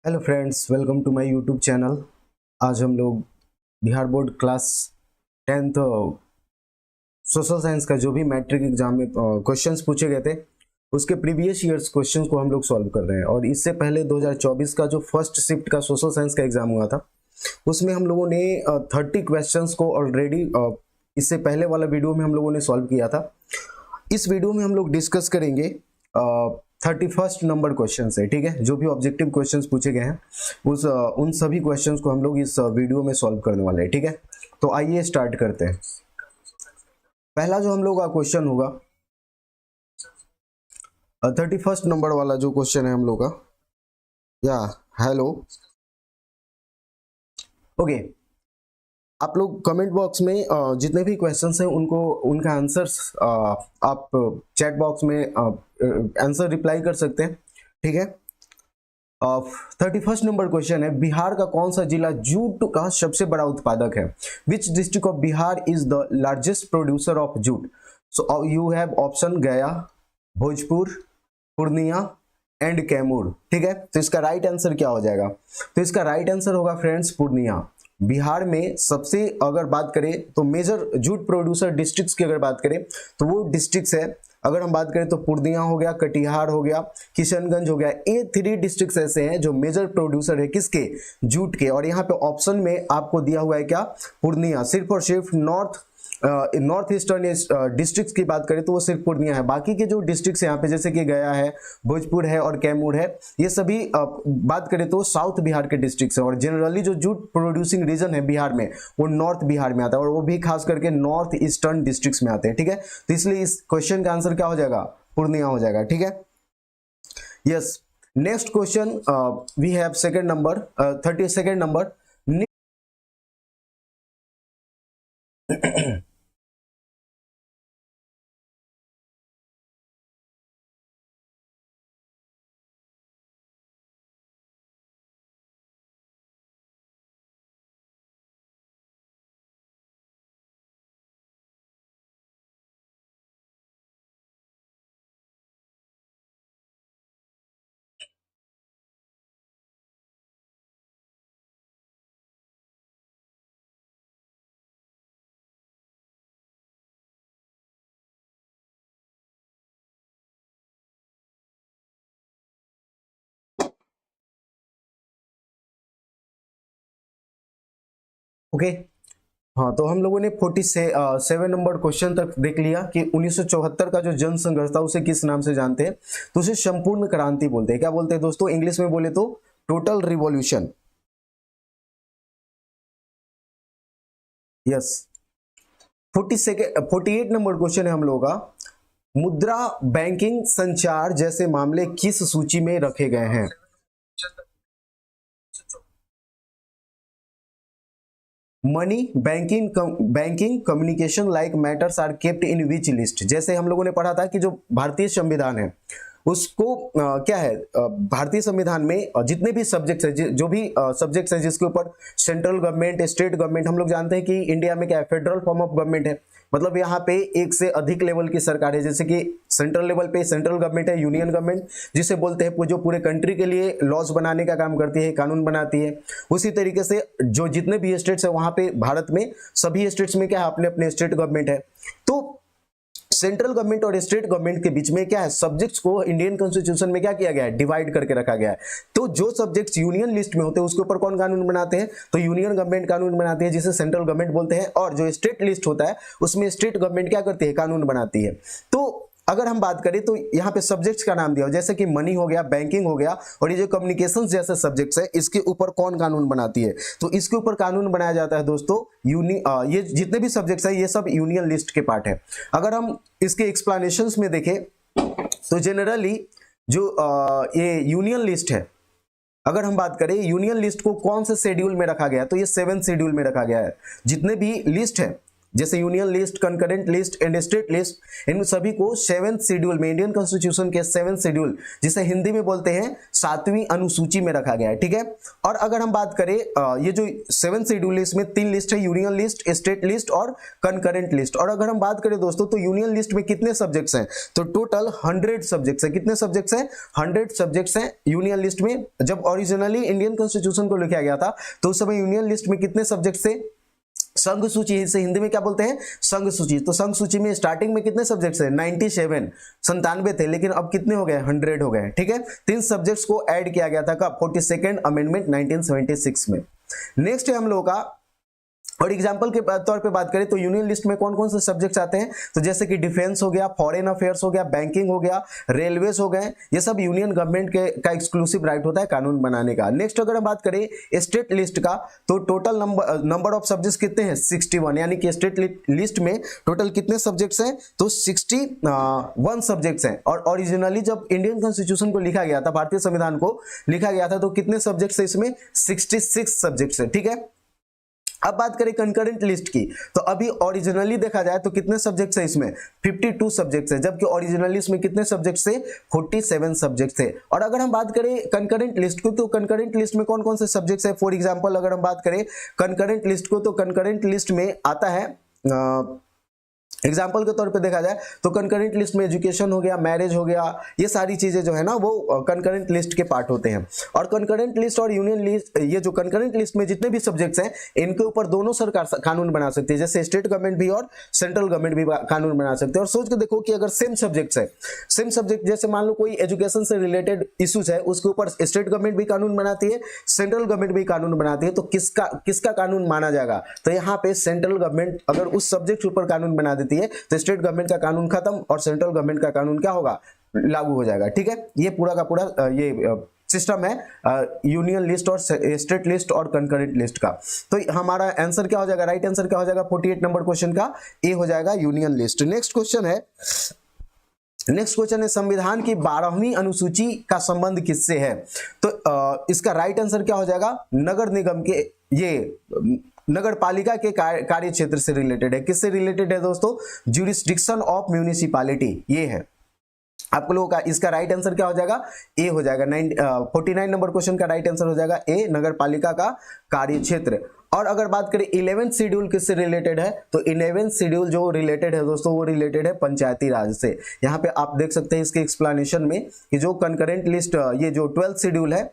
Hello friends, welcome to my YouTube channel. आज हम लोग Bihar board class 10th social science का जो भी मैट्रिक एग्जाम में क्वेश्चंस पूछे गए थे उसके प्रीवियस ईयर्स क्वेश्चंस को हम लोग सॉल्व कर रहे हैं। और इससे पहले 2024 का जो फर्स्ट शिफ्ट का सोशल साइंस का एग्जाम हुआ था उसमें हम लोगों ने 30 क्वेश्चंस को ऑलरेडी इससे पहले वाला वीडियो में हम लोगों ने सॉल्व किया था। इस वीडियो में हम लोग डिस्कस करेंगे 31st नंबर क्वेश्चन है, ठीक है। जो भी ऑब्जेक्टिव क्वेश्चंस पूछे गए हैं उन सभी क्वेश्चंस को हम लोग इस वीडियो में सॉल्व करने वाले हैं, ठीक है। तो आइए स्टार्ट करते हैं। पहला जो हम लोग का क्वेश्चन होगा 31st नंबर वाला जो क्वेश्चन है हम लोग का, या हेलो ओके। आप लोग कमेंट बॉक्स में जितने भी क्वेश्चंस हैं उनका आंसर्स आप चैट बॉक्स में आंसर रिप्लाई कर सकते हैं, ठीक है। 31st नंबर क्वेश्चन है, बिहार का कौन सा जिला जूट का सबसे बड़ा उत्पादक है? Which district of Bihar is the largest producer of jute? So you have option गया, भोजपुर, पूर्णिया एंड कैमूर, ठीक है। तो इसका राइट आंसर क्या हो जाएगा? तो इसका राइट आंसर होगा फ्रेंड्स पूर्णिया। बिहार में सबसे अगर बात करें तो मेजर जूट प्रोड्यूसर डिस्ट्रिक्ट्स की अगर बात करें तो वो डिस्ट्रिक्ट्स है, अगर हम बात करें तो पूर्णिया हो गया, कटिहार हो गया, किशनगंज हो गया। ये 3 डिस्ट्रिक्ट्स ऐसे हैं जो मेजर प्रोड्यूसर है किसके? जूट के। और यहाँ पे ऑप्शन में आपको दिया हुआ है क्या? पूर्णिया। सिर्फ और सिर्फ नॉर्थ ईस्टर्न डिस्ट्रिक्ट्स की बात करें तो वो सिर्फ पूर्णिया है। बाकी के जो डिस्ट्रिक्ट्स यहाँ पे जैसे कि गया है, भोजपुर है और कैमूर है, ये सभी बात करें तो साउथ बिहार के डिस्ट्रिक्ट्स है। और जनरली जो जूट प्रोड्यूसिंग रीजन है बिहार में वो नॉर्थ बिहार में आता है, और वो भी खास करके नॉर्थ ईस्टर्न डिस्ट्रिक्ट्स में आते हैं, ठीक है। तो इसलिए इस क्वेश्चन का आंसर क्या हो जाएगा? पूर्णिया हो जाएगा, ठीक है। Yes, next question we have second number 32nd नंबर। ओके, हाँ, तो हम लोगों ने 47 नंबर क्वेश्चन तक देख लिया कि 1974 का जो जन संघर्ष था उसे किस नाम से जानते हैं? तो उसे संपूर्ण क्रांति बोलते हैं। क्या बोलते हैं दोस्तों? इंग्लिश में बोले तो total revolution. Yes. 48 number question है हम लोगों का, मुद्रा, बैंकिंग, संचार जैसे मामले किस सूची में रखे गए हैं? Money, banking communication like matters are kept in which list? जैसे हम लोगों ने पढ़ा था कि जो भारतीय संविधान है उसको क्या है, भारतीय संविधान में जितने भी सब्जेक्ट्स है, जो भी सब्जेक्ट्स है जिसके ऊपर सेंट्रल गवर्नमेंट, स्टेट गवर्नमेंट, हम लोग जानते हैं कि इंडिया में क्या है, फेडरल फॉर्म ऑफ गवर्नमेंट है। मतलब यहाँ पे एक से अधिक लेवल की सरकार है। जैसे कि सेंट्रल लेवल पे सेंट्रल गवर्नमेंट है, यूनियन गवर्नमेंट जिसे बोलते हैं, जो पूरे कंट्री के लिए लॉज बनाने का काम करती है, कानून बनाती है। उसी तरीके से जो जितने भी स्टेट्स है वहां पे भारत में सभी स्टेट्स में क्या है, अपने अपने स्टेट गवर्नमेंट है। तो सेंट्रल गवर्नमेंट और स्टेट गवर्नमेंट के बीच में क्या है, सब्जेक्ट्स को इंडियन कॉन्स्टिट्यूशन में क्या किया गया है, डिवाइड करके रखा गया है। तो जो सब्जेक्ट्स यूनियन लिस्ट में होते हैं उसके ऊपर कौन कानून बनाते हैं? तो यूनियन गवर्नमेंट कानून बनाती है, जिसे सेंट्रल गवर्नमेंट बोलते हैं। और जो स्टेट लिस्ट होता है उसमें स्टेट गवर्नमेंट क्या करती है, कानून बनाती है। तो अगर हम बात करें तो यहाँ पे सब्जेक्ट्स का नाम दिया, जैसे कि मनी हो गया, बैंकिंग हो गया, और ये जो कम्युनिकेशंस जैसे सब्जेक्ट्स है इसके ऊपर कौन कानून बनाती है? तो इसके ऊपर कानून बनाया जाता है दोस्तों ये जितने भी सब्जेक्ट्स है ये सब यूनियन लिस्ट के पार्ट है। अगर हम इसके एक्सप्लेनेशंस में देखें तो जनरली जो ये यूनियन लिस्ट है, अगर हम बात करें यूनियन लिस्ट को कौन से शेड्यूल में रखा गया है, तो ये 7th शेड्यूल में रखा गया है। जितने भी लिस्ट है जैसे union list, concurrent list and state list, इन सभी को 7th शेड्यूल में, इंडियन कॉन्स्टिट्यूशन के 7th शेड्यूल, जिसे हिंदी में बोलते हैं 7वीं अनुसूची में रखा गया है, ठीक है। और अगर हम बात करें ये जो 7th शेड्यूल है, इसमें 3 लिस्ट है, यूनियन लिस्ट, स्टेट लिस्ट और कंकरेंट लिस्ट। और अगर हम बात करें दोस्तों तो यूनियन लिस्ट में कितने सब्जेक्ट्स हैं, तो टोटल 100 सब्जेक्ट्स है। कितने सब्जेक्ट्स हैं? 100 सब्जेक्ट्स हैं यूनियन लिस्ट में। जब ओरिजिनली इंडियन कॉन्स्टिट्यूशन को लिखा गया था तो उस समय यूनियन लिस्ट में कितने सब्जेक्ट्स थे? संघ सूची, इसे हिंदी में क्या बोलते हैं? संघ सूची। तो संघ सूची में स्टार्टिंग में कितने सब्जेक्ट्स हैं? 97 थे, लेकिन अब कितने हो गए? 100 हो गए, ठीक है। 3 सब्जेक्ट्स को ऐड किया गया था कब? 42nd अमेंडमेंट 1976 में। नेक्स्ट है हम लोगों का, और एग्जाम्पल के तौर पे बात करें तो यूनियन लिस्ट में कौन कौन से सब्जेक्ट्स आते हैं, तो जैसे कि डिफेंस हो गया, फॉरेन अफेयर्स हो गया, बैंकिंग हो गया, रेलवेज हो गए, ये सब यूनियन गवर्नमेंट का एक्सक्लूसिव राइट होता है कानून बनाने का। नेक्स्ट अगर हम बात करें स्टेट लिस्ट का, तो टोटल नंबर ऑफ सब्जेक्ट्स कितने हैं? 61, यानी कि स्टेट लिस्ट में टोटल कितने सब्जेक्ट्स हैं? तो 61 सब्जेक्ट्स हैं। और ओरिजिनली जब इंडियन कॉन्स्टिट्यूशन को लिखा गया था, भारतीय संविधान को लिखा गया था, तो कितने सब्जेक्ट्स है इसमें? 66 सब्जेक्ट्स है, ठीक है। अब बात करें कंकरेंट लिस्ट की, तो अभी ओरिजिनली देखा जाए तो कितने सब्जेक्ट्स है इसमें? 52 सब्जेक्ट्स है, जबकि ओरिजिनली इसमें कितने सब्जेक्ट्स थे? 47 सब्जेक्ट्स थे। और अगर हम बात करें कंकरेंट लिस्ट को, तो कंकरेंट लिस्ट में कौन कौन से सब्जेक्ट्स है? फॉर एग्जांपल अगर हम बात करें कंकरेंट लिस्ट को, तो कंकरेंट लिस्ट में आता है एग्जाम्पल के तौर पे देखा जाए तो कंकरेंट लिस्ट में एजुकेशन हो गया, मैरिज हो गया, ये सारी चीजें जो है ना वो कंकरेंट लिस्ट के पार्ट होते हैं। और कंकरेंट लिस्ट और यूनियन लिस्ट, ये जो कंकरेंट लिस्ट में जितने भी सब्जेक्ट्स हैं, इनके ऊपर दोनों सरकार कानून बना सकती है, जैसे स्टेट गवर्नमेंट भी और सेंट्रल गवर्नमेंट भी कानून बना सकते हैं। और सोच के देखो कि अगर सेम सब्जेक्ट्स है, सेम सब्जेक्ट, जैसे मान लो कोई एजुकेशन से रिलेटेड इश्यूज है, उसके ऊपर स्टेट गवर्नमेंट भी कानून बनाती है, सेंट्रल गवर्नमेंट भी कानून बनाती है, तो किसका कानून माना जाएगा? तो यहाँ पे सेंट्रल गवर्नमेंट अगर उस सब्जेक्ट के ऊपर कानून बना देती है तो स्टेट गवर्नमेंट का कानून खत्म और सेंट्रल गवर्नमेंट का कानून क्या होगा? लागू हो जाएगा, ठीक है। ये पूरा का पूरा ये सिस्टम है यूनियन लिस्ट और स्टेट लिस्ट और कंकरेंट लिस्ट का। तो हमारा आंसर क्या हो जाएगा? राइट आंसर क्या हो जाएगा 48 नंबर क्वेश्चन का? ए हो जाएगा यूनियन लिस्ट। नेक्स्ट क्वेश्चन है संविधान की 12वीं अनुसूची का संबंध किससे है? तो इसका राइट आंसर क्या हो जाएगा? नगर निगम के, ये नगर पालिका के कार्य क्षेत्र से रिलेटेड है। किससे रिलेटेड है दोस्तों? ज्यूरिसडिक्शन ऑफ म्यूनिसिपैलिटी, ये है आप लोगों का। इसका राइट आंसर क्या हो जाएगा? ए हो जाएगा। 49 नंबर क्वेश्चन का राइट आंसर हो जाएगा ए, नगर पालिका का कार्य क्षेत्र। और अगर बात करें 11th शेड्यूल किससे रिलेटेड है, तो 11th शेड्यूल जो रिलेटेड है दोस्तों, वो रिलेटेड है पंचायती राज से। यहाँ पे आप देख सकते हैं इसके एक्सप्लेनेशन में कि जो कंकरेंट लिस्ट, ये जो 12th शेड्यूल है,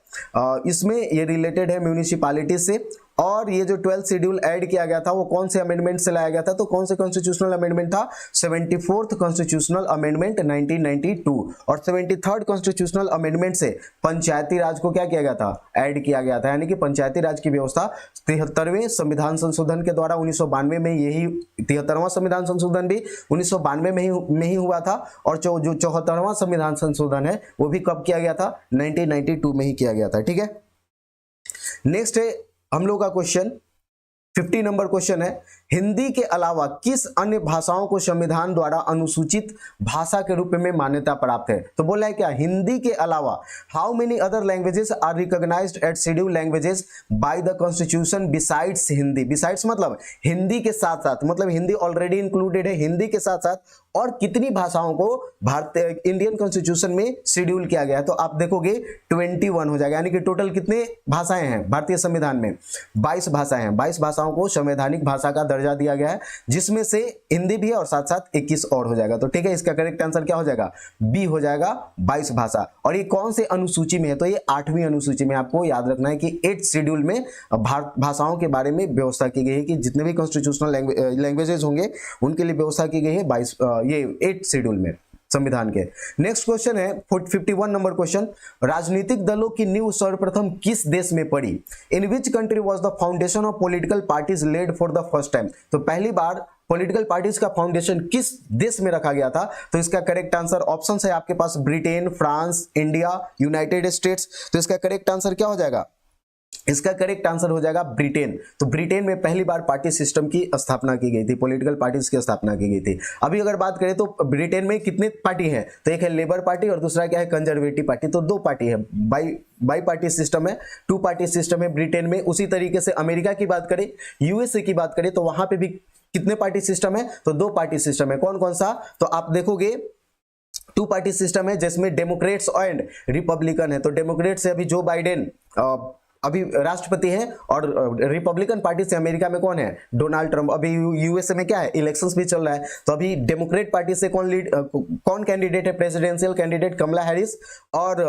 इसमें ये रिलेटेड है म्यूनिसिपैलिटी से। और ये जो 12th शेड्यूल ऐड किया गया था वो कौन से अमेंडमेंट से लाया गया था? तो कौन से कॉन्स्टिट्यूशनल अमेंडमेंट था? 74th constitutional amendment 1992। और 73rd कॉन्स्टिट्यूशनल अमेंडमेंट से पंचायती राज को क्या किया गया था? ऐड किया गया था, यानी कि पंचायती राज की व्यवस्था 73वें संविधान संशोधन के द्वारा 1992 में, यही 73वां संविधान संशोधन भी 1992 में ही हुआ था। और जो 74वां संविधान संशोधन है वो भी कब किया गया था? 1992 में ही किया गया था, ठीक है। नेक्स्ट है हम लोग का क्वेश्चन 50 नंबर क्वेश्चन है, हिंदी के अलावा किस अन्य भाषाओं को संविधान द्वारा अनुसूचित भाषा के रूप में मान्यता प्राप्त है? तो बोला है क्या? हिंदी के अलावा how many other languages are recognised at schedule languages by the constitution besides Hindi? Besides मतलब हिंदी के साथ साथ, मतलब हिंदी ऑलरेडी इंक्लूडेड है, हिंदी के साथ साथ और कितनी भाषाओं को भारतीय इंडियन कॉन्स्टिट्यूशन में शेड्यूल किया गया है? तो आप देखोगे 21 हो जाएगा, यानी कि टोटल कितने भाषाएं हैं भारतीय संविधान में? 22 भाषाएं हैं। 22 भाषाओं को संवैधानिक भाषा का दर्जा दिया गया है, जिसमें से हिंदी भी है और साथ साथ 21 और हो जाएगा। तो ठीक है, इसका करेक्ट आंसर क्या हो जाएगा? बी हो जाएगा, 22 भाषा। और ये कौन से अनुसूची में है? तो ये 8वीं अनुसूची में। आपको याद रखना है कि 8th शेड्यूल में भाषाओं के बारे में व्यवस्था की गई है कि जितने भी कॉन्स्टिट्यूशनल लैंग्वेजेस होंगे उनके लिए व्यवस्था की गई है 8th शेड्यूल में संविधान के। नेक्स्ट क्वेश्चन है 51 नंबर क्वेश्चन, राजनीतिक दलों की नींव सर्वप्रथम किस देश में पड़ी? In which country was the foundation of political parties laid for the first time? तो पहली बार पॉलिटिकल पार्टीज का फाउंडेशन किस देश में रखा गया था? तो इसका करेक्ट आंसर ऑप्शन है आपके पास Britain, France, India, United States. तो इसका करेक्ट आंसर क्या हो जाएगा? इसका करेक्ट आंसर हो जाएगा ब्रिटेन। तो ब्रिटेन में पहली बार पार्टी सिस्टम की स्थापना की गई थी, पॉलिटिकल पार्टीज की स्थापना की गई थी। अभी अगर बात करें तो ब्रिटेन में कितने पार्टी हैं? तो एक है लेबर पार्टी और दूसरा क्या है? Conservative party. तो 2 पार्टी है, बाई पार्टी सिस्टम है, 2 पार्टी सिस्टम है ब्रिटेन में। उसी तरीके से अमेरिका की बात करें, यूएसए की बात करें तो वहां पे भी कितने पार्टी सिस्टम है? तो 2 पार्टी सिस्टम है। कौन कौन सा? तो आप देखोगे 2 पार्टी सिस्टम है जिसमें डेमोक्रेट्स एंड रिपब्लिकन है। तो डेमोक्रेट से अभी जो बाइडेन अभी राष्ट्रपति है, और रिपब्लिकन पार्टी से अमेरिका में कौन है? Donald Trump. अभी यूएसए में क्या है? इलेक्शंस भी चल रहा है। तो अभी डेमोक्रेट पार्टी से कौन कैंडिडेट है? प्रेसिडेंशियल कैंडिडेट कमला हैरिस। और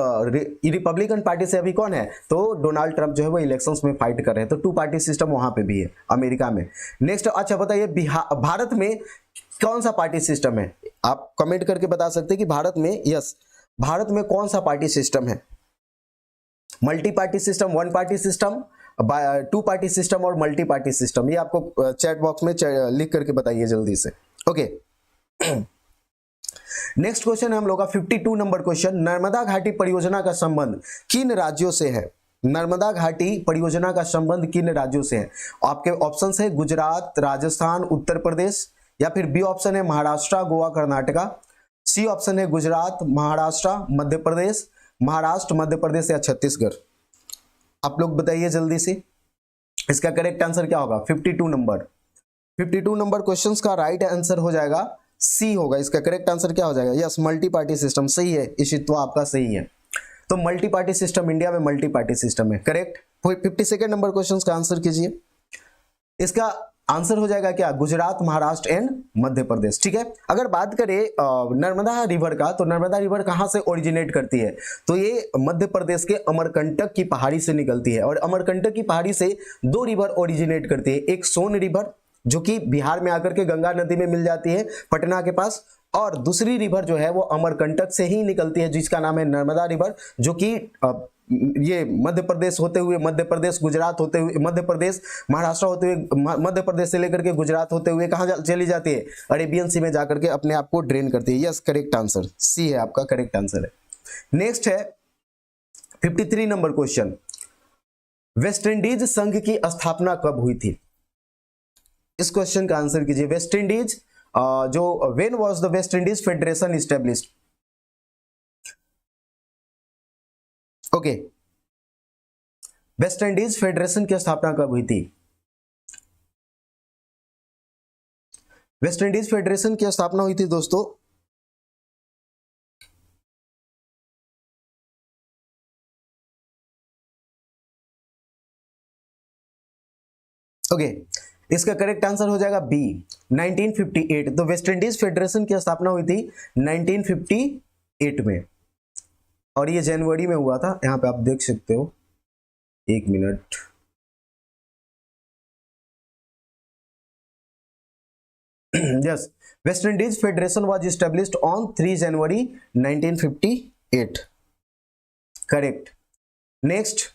रिपब्लिकन पार्टी से अभी कौन है? तो डोनाल्ड ट्रंप जो है वो इलेक्शंस में फाइट कर रहे हैं। तो 2 पार्टी सिस्टम वहां पे भी है अमेरिका में। नेक्स्ट, अच्छा बताइए भारत में कौन सा पार्टी सिस्टम है? आप कमेंट करके बता सकते हैं कि भारत में, यस, भारत में कौन सा पार्टी सिस्टम है? Multi party system, 1 party system, 2 party system और मल्टी पार्टी सिस्टम। ये आपको चैट बॉक्स में लिख करके बताइए जल्दी से। ओके, नेक्स्ट क्वेश्चन है हम लोग का 52 नंबर क्वेश्चन। नर्मदा घाटी परियोजना का संबंध किन राज्यों से है? नर्मदा घाटी परियोजना का संबंध किन राज्यों से है? आपके ऑप्शंस है गुजरात, राजस्थान, उत्तर प्रदेश, या फिर बी ऑप्शन है महाराष्ट्र, गोवा, कर्नाटका, सी ऑप्शन है गुजरात, महाराष्ट्र, मध्य प्रदेश, महाराष्ट्र, मध्य प्रदेश या छत्तीसगढ़। आप लोग बताइए जल्दी से, इसका करेक्ट आंसर क्या होगा? 52 नंबर क्वेश्चंस का राइट आंसर हो जाएगा सी होगा। इसका करेक्ट आंसर क्या हो जाएगा? Yes, multi party system. सही है इशित्वा, आपका सही है। तो मल्टी पार्टी सिस्टम, इंडिया में मल्टी पार्टी सिस्टम है, करेक्ट। 52 नंबर क्वेश्चन का आंसर कीजिए। इसका आंसर हो जाएगा क्या? गुजरात, महाराष्ट्र एंड मध्य प्रदेश। ठीक है। अगर बात करें नर्मदा रिवर का, तो नर्मदा रिवर कहां से ओरिजिनेट करती है? तो ये मध्य प्रदेश के अमरकंटक की पहाड़ी से निकलती है। और अमरकंटक की पहाड़ी से 2 रिवर ओरिजिनेट करती है। एक सोन रिवर जो कि बिहार में आकर के गंगा नदी में मिल जाती है पटना के पास, और दूसरी रिवर जो है वो अमरकंटक से ही निकलती है जिसका नाम है नर्मदा रिवर, जो कि ये मध्य प्रदेश होते हुए, मध्य प्रदेश गुजरात होते हुए, मध्य प्रदेश महाराष्ट्र होते हुए, मध्य प्रदेश से लेकर के गुजरात होते हुए कहां चली जाती है? अरेबियन सी में जाकर के अपने आप को ड्रेन करती है। यस, करेक्ट आंसर सी है, आपका करेक्ट आंसर है। नेक्स्ट है 53 नंबर क्वेश्चन। वेस्ट इंडीज संघ की स्थापना कब हुई थी? इस क्वेश्चन का आंसर कीजिए। वेस्ट इंडीज जो when was the West Indies federation established? Okay, West Indies federation की स्थापना कब हुई थी? वेस्ट इंडीज फेडरेशन की स्थापना हुई थी दोस्तों ओके, इसका करेक्ट आंसर हो जाएगा बी, 1958। तो वेस्ट इंडीज फेडरेशन की स्थापना हुई थी 1958 में, और ये जनवरी में हुआ था। यहां पे आप देख सकते हो, एक minute, yes, West Indies federation was established on 3 January 1958, correct. Next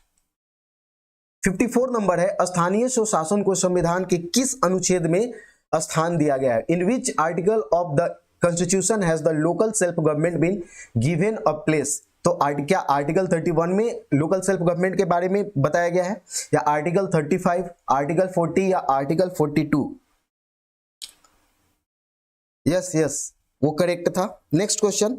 54 number है। स्थानीय स्वशासन को संविधान के किस अनुच्छेद में स्थान दिया गया है? In which article of the constitution has the local self government been given a place? तो क्या आर्टिकल 31 में लोकल सेल्फ गवर्नमेंट के बारे में बताया गया है, या आर्टिकल 35, आर्टिकल 40 या आर्टिकल 42? यस यस, वो करेक्ट था। नेक्स्ट क्वेश्चन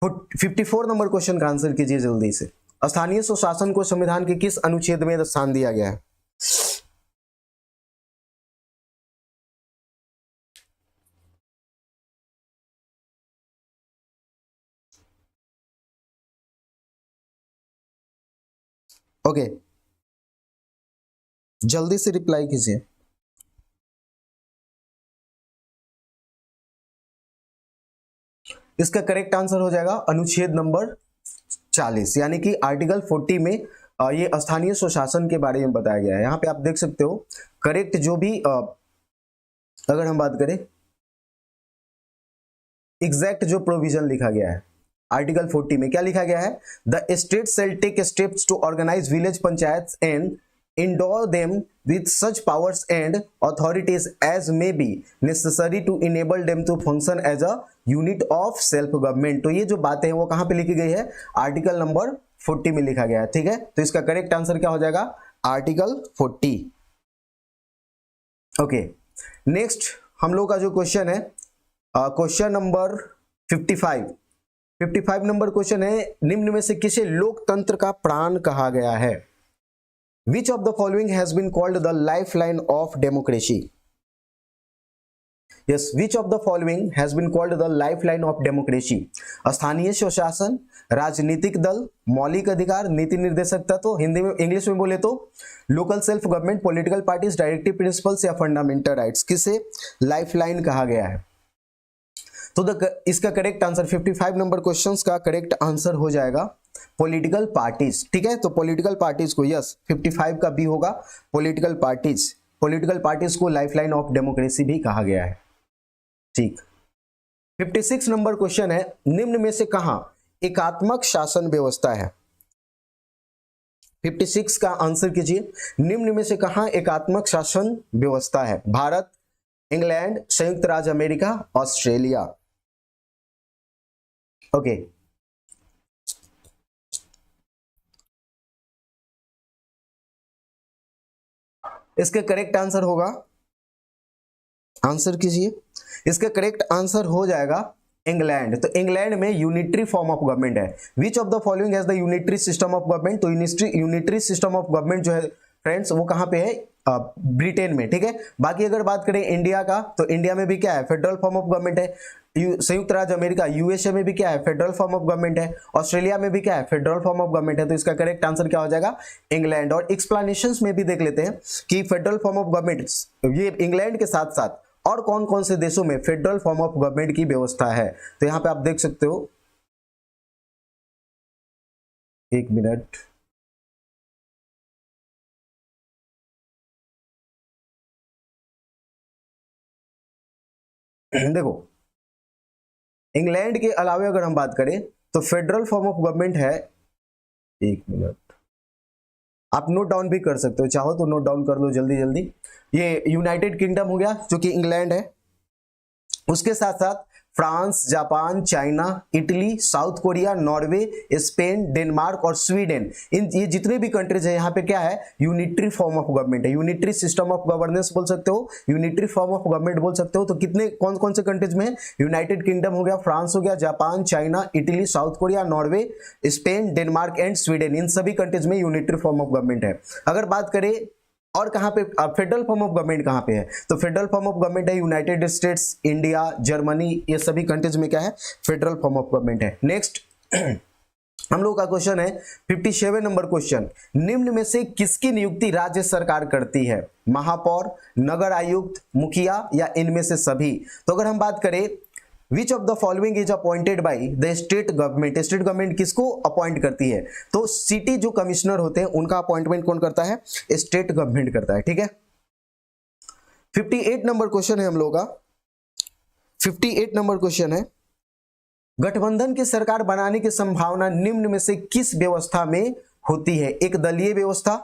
54 नंबर क्वेश्चन का आंसर कीजिए जल्दी से। स्थानीय स्वशासन को संविधान के किस अनुच्छेद में स्थान दिया गया है? ओके, जल्दी से रिप्लाई कीजिए। इसका करेक्ट आंसर हो जाएगा अनुच्छेद नंबर 40, यानी कि आर्टिकल 40 में ये स्थानीय स्वशासन के बारे में बताया गया है। यहां पे आप देख सकते हो करेक्ट जो भी अगर हम बात करें एग्जैक्ट जो प्रोविजन लिखा गया है आर्टिकल 40 में, क्या लिखा गया है? The state shall take steps to organise village panchayat and endow them with such powers and authorities as may be necessary to enable them to function as a unit of self government। तो ये जो बातें हैं वो कहां पे लिखी गई है? आर्टिकल नंबर 40 में लिखा गया है। ठीक है, तो इसका करेक्ट आंसर क्या हो जाएगा? आर्टिकल 40। ओके, नेक्स्ट हम लोग का जो क्वेश्चन है क्वेश्चन नंबर 55 नंबर क्वेश्चन है, निम्न में से किसे लोकतंत्र का प्राण कहा गया है? Which of the following has been called the life line of democracy? Yes, which of the following has been called the life line of democracy? स्थानीय स्वशासन, राजनीतिक दल, मौलिक अधिकार, नीति निर्देशक तत्व, हिंदी में इंग्लिश में बोले तो local self government, political parties, directive principles या फंडामेंटल राइट्स। किसे लाइफ लाइन कहा गया है? तो इसका करेक्ट आंसर 55 नंबर क्वेश्चंस का करेक्ट आंसर हो जाएगा पॉलिटिकल पार्टीज। ठीक है, तो पॉलिटिकल पार्टीज को, यस 55 का बी होगा पॉलिटिकल पार्टीज। पॉलिटिकल पार्टीज को लाइफलाइन ऑफ डेमोक्रेसी भी कहा गया है। ठीक, 56 नंबर क्वेश्चन है, निम्न में से कहां एकात्मक शासन व्यवस्था है? 56 का आंसर कीजिए, निम्न में से कहां एकात्मक शासन व्यवस्था है? भारत, इंग्लैंड, संयुक्त राज्य अमेरिका, ऑस्ट्रेलिया। ओके, इसके करेक्ट आंसर होगा, आंसर कीजिए, इसका करेक्ट आंसर हो जाएगा इंग्लैंड। तो इंग्लैंड में यूनिटरी फॉर्म ऑफ गवर्नमेंट है। Which of the following has the unitary system of government? तो यूनिटरी सिस्टम ऑफ गवर्नमेंट जो है फ्रेंड्स वो कहां पे है? ब्रिटेन में। ठीक है, बाकी अगर बात करें इंडिया का, तो इंडिया में भी क्या है? फेडरल फॉर्म ऑफ गवर्नमेंट है। संयुक्त राज्य अमेरिका यूएसए में भी क्या है? फेडरल फॉर्म ऑफ गवर्नमेंट है। ऑस्ट्रेलिया में भी क्या है? फेडरल फॉर्म ऑफ गवर्नमेंट है। तो इसका करेक्ट आंसर क्या हो जाएगा? इंग्लैंड। और एक्सप्लेनेशंस में भी देख लेते हैं कि फेडरल फॉर्म ऑफ गवर्नमेंट ये इंग्लैंड के साथ साथ और कौन कौन से देशों में फेडरल फॉर्म ऑफ गवर्नमेंट की व्यवस्था है। तो यहां पे आप देख सकते हो, एक मिनट, देखो इंग्लैंड के अलावे अगर हम बात करें तो फेडरल फॉर्म ऑफ गवर्नमेंट है, एक मिनट, आप नोट डाउन भी कर सकते हो, चाहो तो नोट डाउन कर लो जल्दी जल्दी। ये यूनाइटेड किंगडम हो गया जो कि इंग्लैंड है, उसके साथ साथ France, Japan, China, Italy, South Korea, Norway, Spain, Denmark और स्वीडन, इन ये जितने भी कंट्रीज है यहाँ पे क्या है? यूनिटरी फॉर्म ऑफ गवर्नमेंट है। यूनिटरी सिस्टम ऑफ गवर्नेंस बोल सकते हो, यूनिटरी फॉर्म ऑफ गवर्नमेंट बोल सकते हो। तो कितने कौन कौन से कंट्रीज में? यूनाइटेड किंगडम हो गया, फ्रांस हो गया, Japan, China, Italy, South Korea, Norway, Spain, Denmark and Sweden, इन सभी कंट्रीज में यूनिटरी फॉर्म ऑफ गवर्नमेंट है। अगर बात करें और कहां पे फेडरल फॉर्म ऑफ गवर्नमेंट कहां पे है, तो फेडरल फॉर्म ऑफ गवर्नमेंट है यूनाइटेड स्टेट्स, इंडिया, जर्मनी, ये सभी कंट्रीज में क्या है? फेडरल फॉर्म ऑफ गवर्नमेंट है। नेक्स्ट हम लोग का क्वेश्चन है 57 नंबर क्वेश्चन, निम्न में से किसकी नियुक्ति राज्य सरकार करती है? महापौर, नगर आयुक्त, मुखिया या इनमें से सभी? तो अगर हम बात करें विच of the following is appointed by the state government, state government किसको अपॉइंट करती है? तो सिटी जो कमिश्नर होते हैं उनका अपॉइंटमेंट कौन करता है? स्टेट गवर्नमेंट करता है। ठीक है, 58 नंबर क्वेश्चन है हम लोग का, 58 नंबर क्वेश्चन है, गठबंधन की सरकार बनाने की संभावना निम्न में से किस व्यवस्था में होती है? एक दलीय व्यवस्था,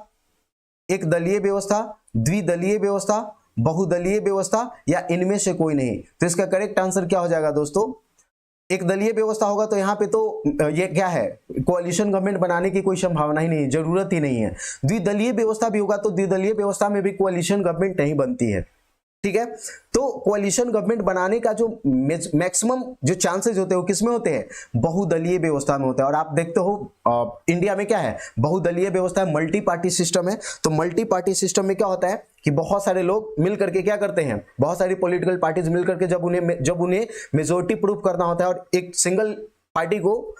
एक दलीय व्यवस्था, द्विदलीय व्यवस्था, बहुदलीय व्यवस्था या इनमें से कोई नहीं? तो इसका करेक्ट आंसर क्या हो जाएगा दोस्तों? एक दलीय व्यवस्था होगा तो यहाँ पे तो ये क्या है? कोalition गवर्नमेंट बनाने की कोई संभावना ही नहीं, जरूरत ही नहीं है। द्विदलीय व्यवस्था भी होगा तो द्विदलीय व्यवस्था में भी कोalition गवर्नमेंट नहीं बनती है। ठीक है, तो कोalition गवर्नमेंट बनाने का जो मैक्सिमम जो चांसेस होते हैं वो किसमें होते हैं? बहुदलीय व्यवस्था में होता है। और आप देखते हो इंडिया में क्या है? बहुदलीय व्यवस्था है, मल्टी पार्टी सिस्टम है। तो मल्टी पार्टी सिस्टम में क्या होता है कि बहुत सारे लोग मिल करके क्या करते हैं? बहुत सारी पॉलिटिकल पार्टीज मिल करके जब उन्हें मेजोरिटी प्रूफ करना होता है और एक सिंगल पार्टी को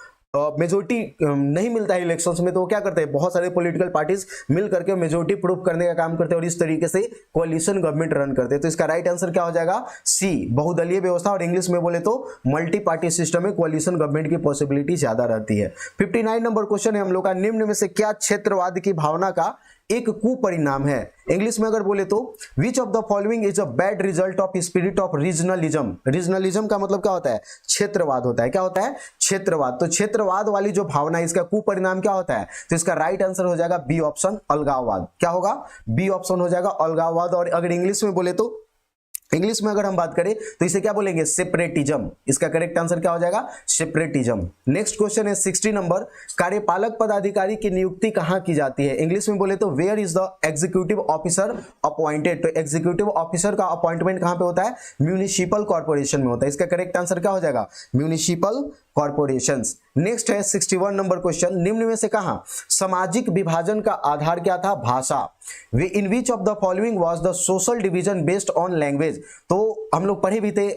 मेजोरिटी नहीं मिलता है इलेक्शंस में, तो वो क्या करते हैं? बहुत सारे पॉलिटिकल पार्टीज मिल करके मेजोरिटी प्रूफ करने का काम करते हैं और इस तरीके से कोalition गवर्नमेंट रन करते हैं। तो इसका राइट आंसर क्या हो जाएगा? सी, बहुदलीय व्यवस्था, और इंग्लिश में बोले तो मल्टी पार्टी सिस्टम में कोalition गवर्नमेंट की पॉसिबिलिटी ज्यादा रहती है। 59 नंबर क्वेश्चन है हम लोग का, निम्न में से क्या क्षेत्रवाद की भावना का एक कुपरिणाम है? इंग्लिश में अगर बोले तो विच of the following is a bad result of spirit of regionalism? Regionalism का मतलब क्या होता है? क्षेत्रवाद होता है। क्या होता है? क्षेत्रवाद। तो क्षेत्रवाद वाली जो भावना, इसका कुपरिणाम क्या होता है? तो इसका राइट आंसर हो जाएगा बी ऑप्शन, अलगाववाद। क्या होगा? बी ऑप्शन हो जाएगा अलगाववाद। और अगर इंग्लिश में बोले तो, इंग्लिश में अगर हम बात करें तो इसे क्या बोलेंगे? सेपरेटिज्म। इसका करेक्ट आंसर क्या हो जाएगा? सेपरेटिज्म। नेक्स्ट क्वेश्चन है 60 नंबर, कार्यपालक पदाधिकारी की नियुक्ति कहां की जाती है? इंग्लिश में बोले तो where is the executive officer appointed? तो एग्जीक्यूटिव ऑफिसर का अपॉइंटमेंट कहां पे होता है? म्यूनिसिपल कॉर्पोरेशन में होता है। इसका करेक्ट आंसर क्या हो जाएगा? Municipal corporations. नेक्स्ट है 61 नंबर क्वेश्चन, निम्न में से कहां सामाजिक विभाजन का आधार क्या था, भाषा। वे in which of the following was the social division based on language. तो हम लोग पढ़े भी थे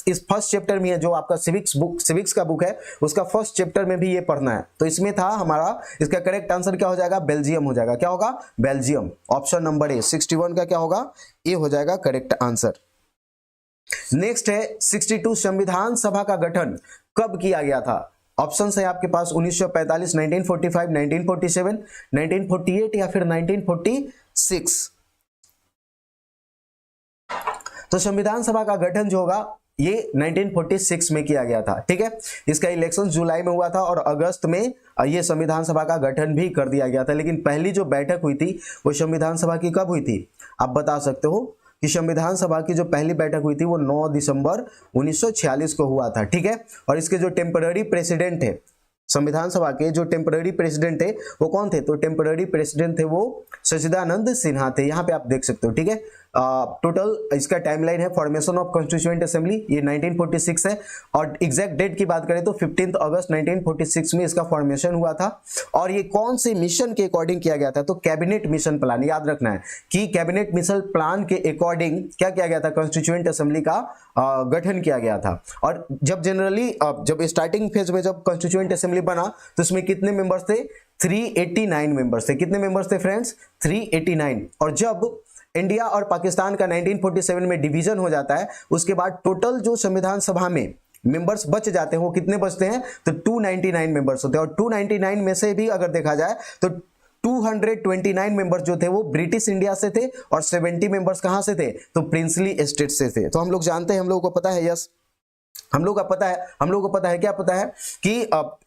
इस फर्स्ट चैप्टर में है, जो आपका सिविक्स का बुक है उसका फर्स्ट चैप्टर में भी ये पढ़ना है। तो इसमें था हमारा, इसका करेक्ट आंसर क्या हो जाएगा, बेल्जियम हो जाएगा। क्या होगा, बेल्जियम। ऑप्शन नंबर ए 61 का क्या होगा, ए हो जाएगा करेक्ट आंसर। नेक्स्ट है 62, संविधान सभा का गठन कब किया गया था। ऑप्शन है आपके पास 1945, 1945, 1947, 1948 या फिर 1946। तो संविधान सभा का गठन जो होगा ये 1946 में किया गया था। ठीक है, इसका इलेक्शन जुलाई में हुआ था और अगस्त में ये संविधान सभा का गठन भी कर दिया गया था। लेकिन पहली जो बैठक हुई थी वो संविधान सभा की कब हुई थी, आप बता सकते हो कि संविधान सभा की जो पहली बैठक हुई थी वो 9 दिसंबर 1946 को हुआ था। ठीक है, और इसके जो टेम्पररी प्रेसिडेंट थे, संविधान सभा के जो टेम्पररी प्रेसिडेंट थे वो कौन थे, तो टेम्पररी प्रेसिडेंट थे वो सचिदानंद सिन्हा थे। यहाँ पे आप देख सकते हो। ठीक है, टोटल इसका टाइमलाइन है फॉर्मेशन ऑफ कॉन्स्टिट्यूएंट असेंबली, ये 1946 है। और एग्जैक्ट डेट की बात करें तो 15 अगस्त 1946 में इसका फॉर्मेशन हुआ था। और ये कौन से मिशन के अकॉर्डिंग किया गया था, तो कैबिनेट मिशन प्लान। याद रखना है कि कैबिनेट मिशन प्लान के अकॉर्डिंग क्या किया गया था, कॉन्स्टिट्यूएंट असेंबली का गठन किया गया था। और जब जनरली जब स्टार्टिंग फेज में जब कॉन्स्टिट्यूएंट असेंबली बना तो इसमें कितने मेंबर्स थे, 389 मेंबर्स थे। कितने मेंबर्स थे फ्रेंड्स, 389। और जब इंडिया और पाकिस्तान का 1947 में डिवीजन हो जाता है उसके बाद टोटल जो संविधान सभा में मेंबर्स बच जाते हैं वो कितने बचते हैं, तो 299 मेंबर्स होते हैं। और 299 में से भी अगर देखा जाए तो 229 मेंबर्स जो थे वो ब्रिटिश इंडिया से थे और 70 मेंबर्स कहां से थे, तो प्रिंसली स्टेट से थे। तो हम लोग जानते हैं, हम लोगों को पता है, यस हम लोग को पता है क्या पता है कि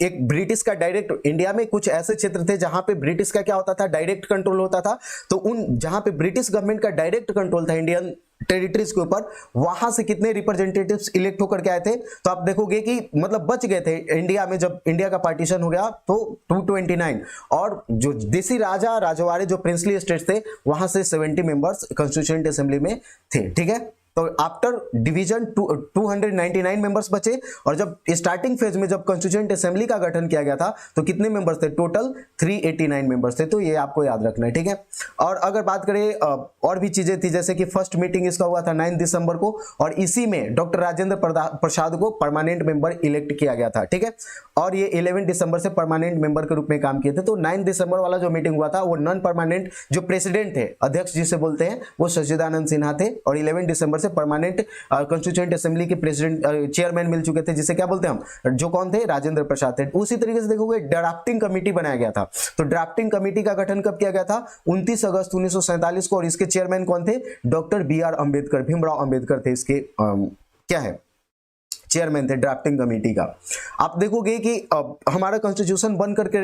एक ब्रिटिश का डायरेक्ट, इंडिया में कुछ ऐसे क्षेत्र थे जहां पे ब्रिटिश का क्या होता था, डायरेक्ट कंट्रोल होता था। तो उन जहां पे ब्रिटिश गवर्नमेंट का डायरेक्ट कंट्रोल था इंडियन टेरिटरीज के ऊपर, वहां से कितने रिप्रेजेंटेटिव्स इलेक्ट होकर के आए थे, तो आप देखोगे कि मतलब बच गए थे इंडिया में। जब इंडिया का पार्टीशन हो गया तो 229, और जो देसी राजा राजवाड़े जो प्रिंसली स्टेट्स थे वहां से 70 मेंबर्स कॉन्स्टिट्यूएंट असेंबली में थे। ठीक है, तो आफ्टर डिवीजन 299 मेंबर्स बचे। और जब स्टार्टिंग फेज में जब कॉन्स्टिट्यूएंट असेंबली का गठन किया गया था तो कितने मेंबर्स थे, टोटल 389 मेंबर्स थे। तो ये आपको याद रखना है। ठीक है, और अगर बात करें और भी चीजें थी, जैसे कि फर्स्ट मीटिंग इसका हुआ था 9 दिसंबर को और इसी में डॉक्टर राजेंद्र प्रसाद को परमानेंट मेंबर इलेक्ट किया गया था। ठीक है, और ये 11 दिसंबर से परमानेंट मेंबर के रूप में काम किए थे। तो 9 दिसंबर वाला जो मीटिंग हुआ था वो नॉन परमानेंट जो प्रेसिडेंट थे, अध्यक्ष जिसे बोलते हैं, वो सचिदानंद सिन्हा थे। और 11 दिसंबर से परमानेंट कॉन्स्टिट्यूएंट असेंबली के प्रेसिडेंट चेयरमैन मिल चुके थे, जिसे क्या बोलते हैं हम, जो कौन थे, राजेंद्र प्रसाद थे। उसी तरीके से देखोगे ड्राफ्टिंग कमेटी बनाया गया था। तो ड्राफ्टिंग कमेटी का गठन कब किया गया था, 29 अगस्त 1947 को। और इसके चेयरमैन कौन थे, डॉक्टर BR अम्बेडकर, भीमराव अम्बेडकर थे इसके क्या है, चेयरमैन थे ड्राफ्टिंग कमेटी का। आप देखोगे कि हमारा कॉन्स्टिट्यूशन बन करके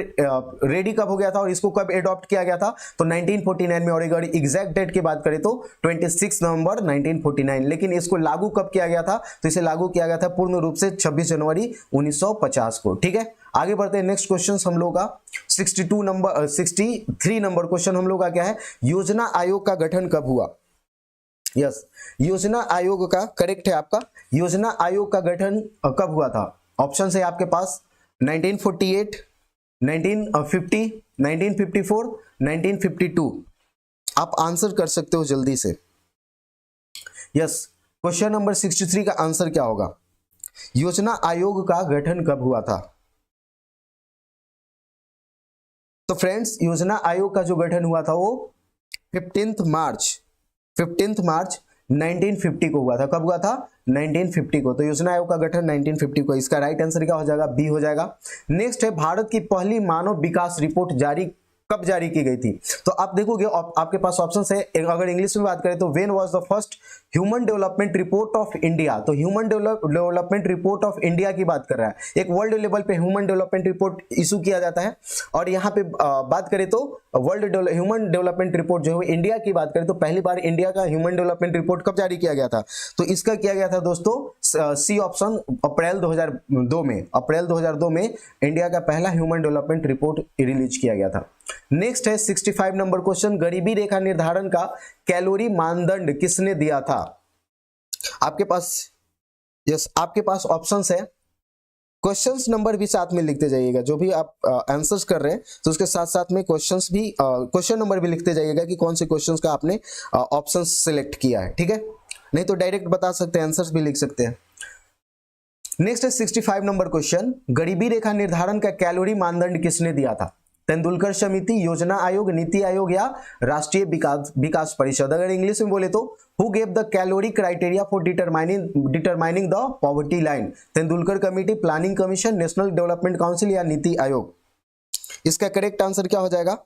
रेडी कब हो गया था और इसको कब एडॉप्ट किया गया था, तो 1949 में। और अगर एग्जैक्ट डेट की बात करें तो 26 नवंबर 1949। लेकिन इसको लागू कब किया गया था, तो इसे लागू किया गया था पूर्ण रूप से 26 जनवरी 1950 को। ठीक है, आगे बढ़ते हैं। नेक्स्ट क्वेश्चन हम लोग का 63 नंबर क्वेश्चन हम लोग का क्या है, योजना आयोग का गठन कब हुआ। यस, योजना आयोग का करेक्ट है आपका, योजना आयोग का गठन कब हुआ था। ऑप्शन है आपके पास 1948, 1950, 1954, 1952। आप आंसर कर सकते हो जल्दी से। यस, क्वेश्चन नंबर 63 का आंसर क्या होगा, योजना आयोग का गठन कब हुआ था। तो फ्रेंड्स, योजना आयोग का जो गठन हुआ था वो 15 मार्च 1950 को हुआ था। कब हुआ था, 1950 को। तो योजना आयोग का गठन 1950 को। इसका राइट आंसर क्या हो जाएगा, बी हो जाएगा। नेक्स्ट है, भारत की पहली मानव विकास रिपोर्ट कब जारी की गई थी। तो आप देखोगे आपके पास ऑप्शन है, अगर इंग्लिश में बात करें तो when was the first human development report of India. तो human development report of India की बात कर रहा है। एक वर्ल्ड लेवल पे ह्यूमन डेवलपमेंट रिपोर्ट इशू किया जाता है। और यहाँ पे बात करें तो ह्यूमन डेवलपमेंट रिपोर्ट जो है इंडिया की बात करें तो पहली बार इंडिया का ह्यूमन डेवलपमेंट रिपोर्ट कब जारी किया गया था, तो इसका किया गया था दोस्तों सी ऑप्शन, अप्रैल 2002 में इंडिया का पहला ह्यूमन डेवलपमेंट रिपोर्ट रिलीज किया गया था। नेक्स्ट है 65 नंबर क्वेश्चन, गरीबी रेखा निर्धारण का कैलोरी मानदंड किसने दिया था। आपके पास ऑप्शंस है, क्वेश्चंस नंबर भी साथ में लिखते जाइएगा, जो भी आप आंसर्स कर रहे हैं तो उसके साथ साथ में क्वेश्चंस भी क्वेश्चन नंबर भी लिखते जाइएगा कि कौन से क्वेश्चंस का आपने ऑप्शन सिलेक्ट किया है, ठीक है। नहीं तो डायरेक्ट बता सकते हैं, आंसर्स भी लिख सकते हैं। नेक्स्ट है 65 नंबर क्वेश्चन, गरीबी रेखा निर्धारण का कैलोरी मानदंड किसने दिया था? तेंदुलकर समिति, योजना आयोग, नीति आयोग या राष्ट्रीय विकास परिषद। अगर इंग्लिश में बोले तो who gave the calorie criteria for determining the poverty line? Tendulkar committee, planning commission, national development council या नीति आयोग। इसका करेक्ट आंसर क्या हो जाएगा?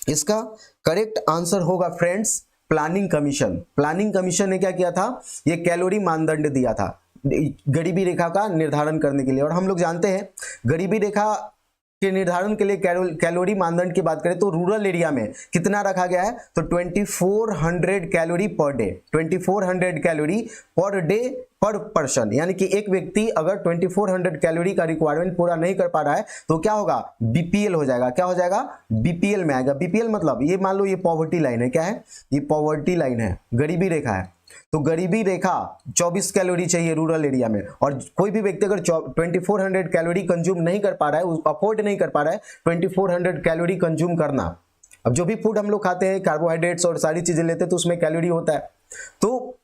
इसका करेक्ट आंसर होगा friends planning commission. Planning commission ने क्या किया था? ये कैलोरी मानदंड दिया था गरीबी रेखा का निर्धारण करने के लिए। और हम लोग जानते हैं गरीबी रेखा के निर्धारण के लिए कैलोरी मानदंड की बात करें तो रूरल एरिया में कितना रखा गया है? तो 2400 calorie per day, 2400 calorie per day पर पर्सन। यानी कि एक व्यक्ति अगर 2400 कैलोरी का रिक्वायरमेंट पूरा नहीं कर पा रहा है तो क्या होगा? बीपीएल हो जाएगा। क्या हो जाएगा? बीपीएल में आएगा। बीपीएल मतलब ये मान लो ये पॉवर्टी लाइन है। क्या है? ये पॉवर्टी लाइन है, गरीबी रेखा है। तो गरीबी रेखा 24 कैलोरी चाहिए रूरल एरिया में, और कोई भी व्यक्ति अगर 2400 कैलोरी कंज्यूम नहीं कर पा रहा है, अफोर्ड नहीं कर पा रहा है 2400 कैलोरी कंज्यूम करना। अब जो भी फूड हम लोग खाते हैं, कार्बोहाइड्रेट्स और सारी चीजें लेते हैं तो उसमें कैलोरी होता है। तो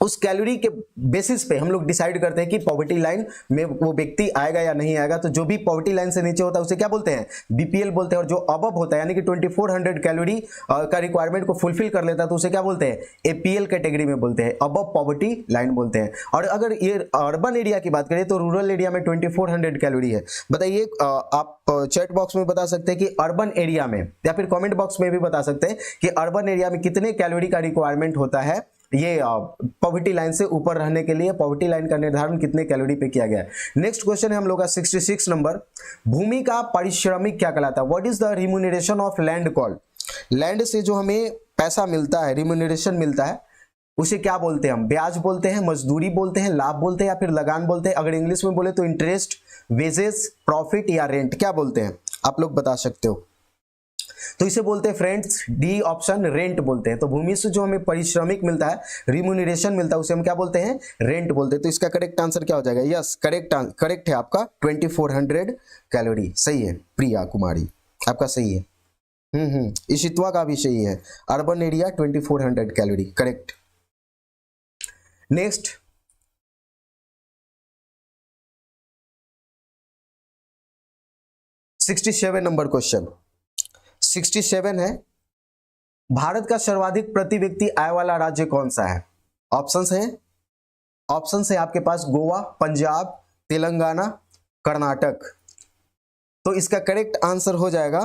उस कैलोरी के बेसिस पे हम लोग डिसाइड करते हैं कि पॉवर्टी लाइन में वो व्यक्ति आएगा या नहीं आएगा। तो जो भी पॉवर्टी लाइन से नीचे होता है उसे क्या बोलते हैं? बीपीएल बोलते हैं। और जो अबव होता है यानी कि 2400 कैलोरी का रिक्वायरमेंट को फुलफिल कर लेता है तो उसे क्या बोलते हैं? एपीएल कैटेगरी में बोलते हैं, अबव पॉवर्टी लाइन बोलते हैं। और अगर ये अर्बन एरिया की बात करें तो रूरल एरिया में 2400 कैलोरी है। बताइए, आप चैट बॉक्स में बता सकते हैं कि अर्बन एरिया में, या फिर कॉमेंट बॉक्स में भी बता सकते हैं कि अर्बन एरिया में कितने कैलोरी का रिक्वायरमेंट होता है ये पॉवर्टी लाइन से ऊपर रहने के लिए। पॉवर्टी लाइन का निर्धारण कितने कैलोरी पे किया गया है। नेक्स्ट क्वेश्चन है हम लोग का 66 नंबर, भूमि का पारिश्रमिक क्या कहलाता है? What is the remuneration of land called? Land से जो हमें पैसा मिलता है, रिम्यूनरेशन मिलता है, उसे क्या बोलते हैं हम? ब्याज बोलते हैं, मजदूरी बोलते हैं, लाभ बोलते हैं या फिर लगान बोलते हैं। अगर इंग्लिश में बोले तो इंटरेस्ट, वेजेस, प्रॉफिट या रेंट। क्या बोलते हैं आप लोग बता सकते हो? तो इसे बोलते हैं फ्रेंड्स डी ऑप्शन, रेंट बोलते हैं। तो भूमि से जो हमें पारिश्रमिक मिलता है, रिम्यूनरेशन मिलता है, उसे हम क्या बोलते हैं? रेंट बोलते हैं। तो इसका करेक्ट आंसर क्या हो जाएगा? यस, करेक्ट है आपका 2400 कैलोरी। सही है प्रिया कुमारी, आपका सही है। इशित्वा का भी सही है, urban area 2400 calorie, correct. Next 67 number question, 67 है, भारत का सर्वाधिक प्रति व्यक्ति आय वाला राज्य कौन सा है? ऑप्शंस है आपके पास गोवा, पंजाब, तेलंगाना, कर्नाटक। तो इसका करेक्ट आंसर हो जाएगा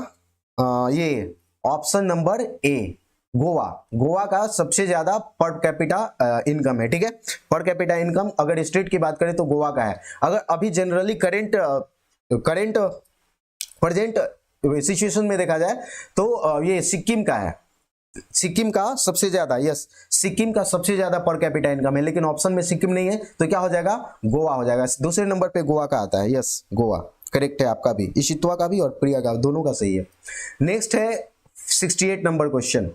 ये option number A, Goa. Goa का सबसे ज्यादा पर कैपिटा इनकम है, ठीक है। पर कैपिटा इनकम अगर स्टेट की बात करें तो गोवा का है। अगर अभी जनरली करेंट प्रेजेंट सिचुएशन में देखा जाए तो ये सिक्किम का है। सिक्किम का सबसे ज्यादा, यस, सिक्किम का सबसे ज्यादा पर कैपिटा इनकम है, लेकिन ऑप्शन में सिक्किम नहीं है तो क्या हो जाएगा? गोवा हो जाएगा। दूसरे नंबर पे गोवा का आता है, यस, गोवा करेक्ट है आपका भी, इशित्वा का भी और प्रिया का, दोनों का सही है। नेक्स्ट है 68 नंबर क्वेश्चन,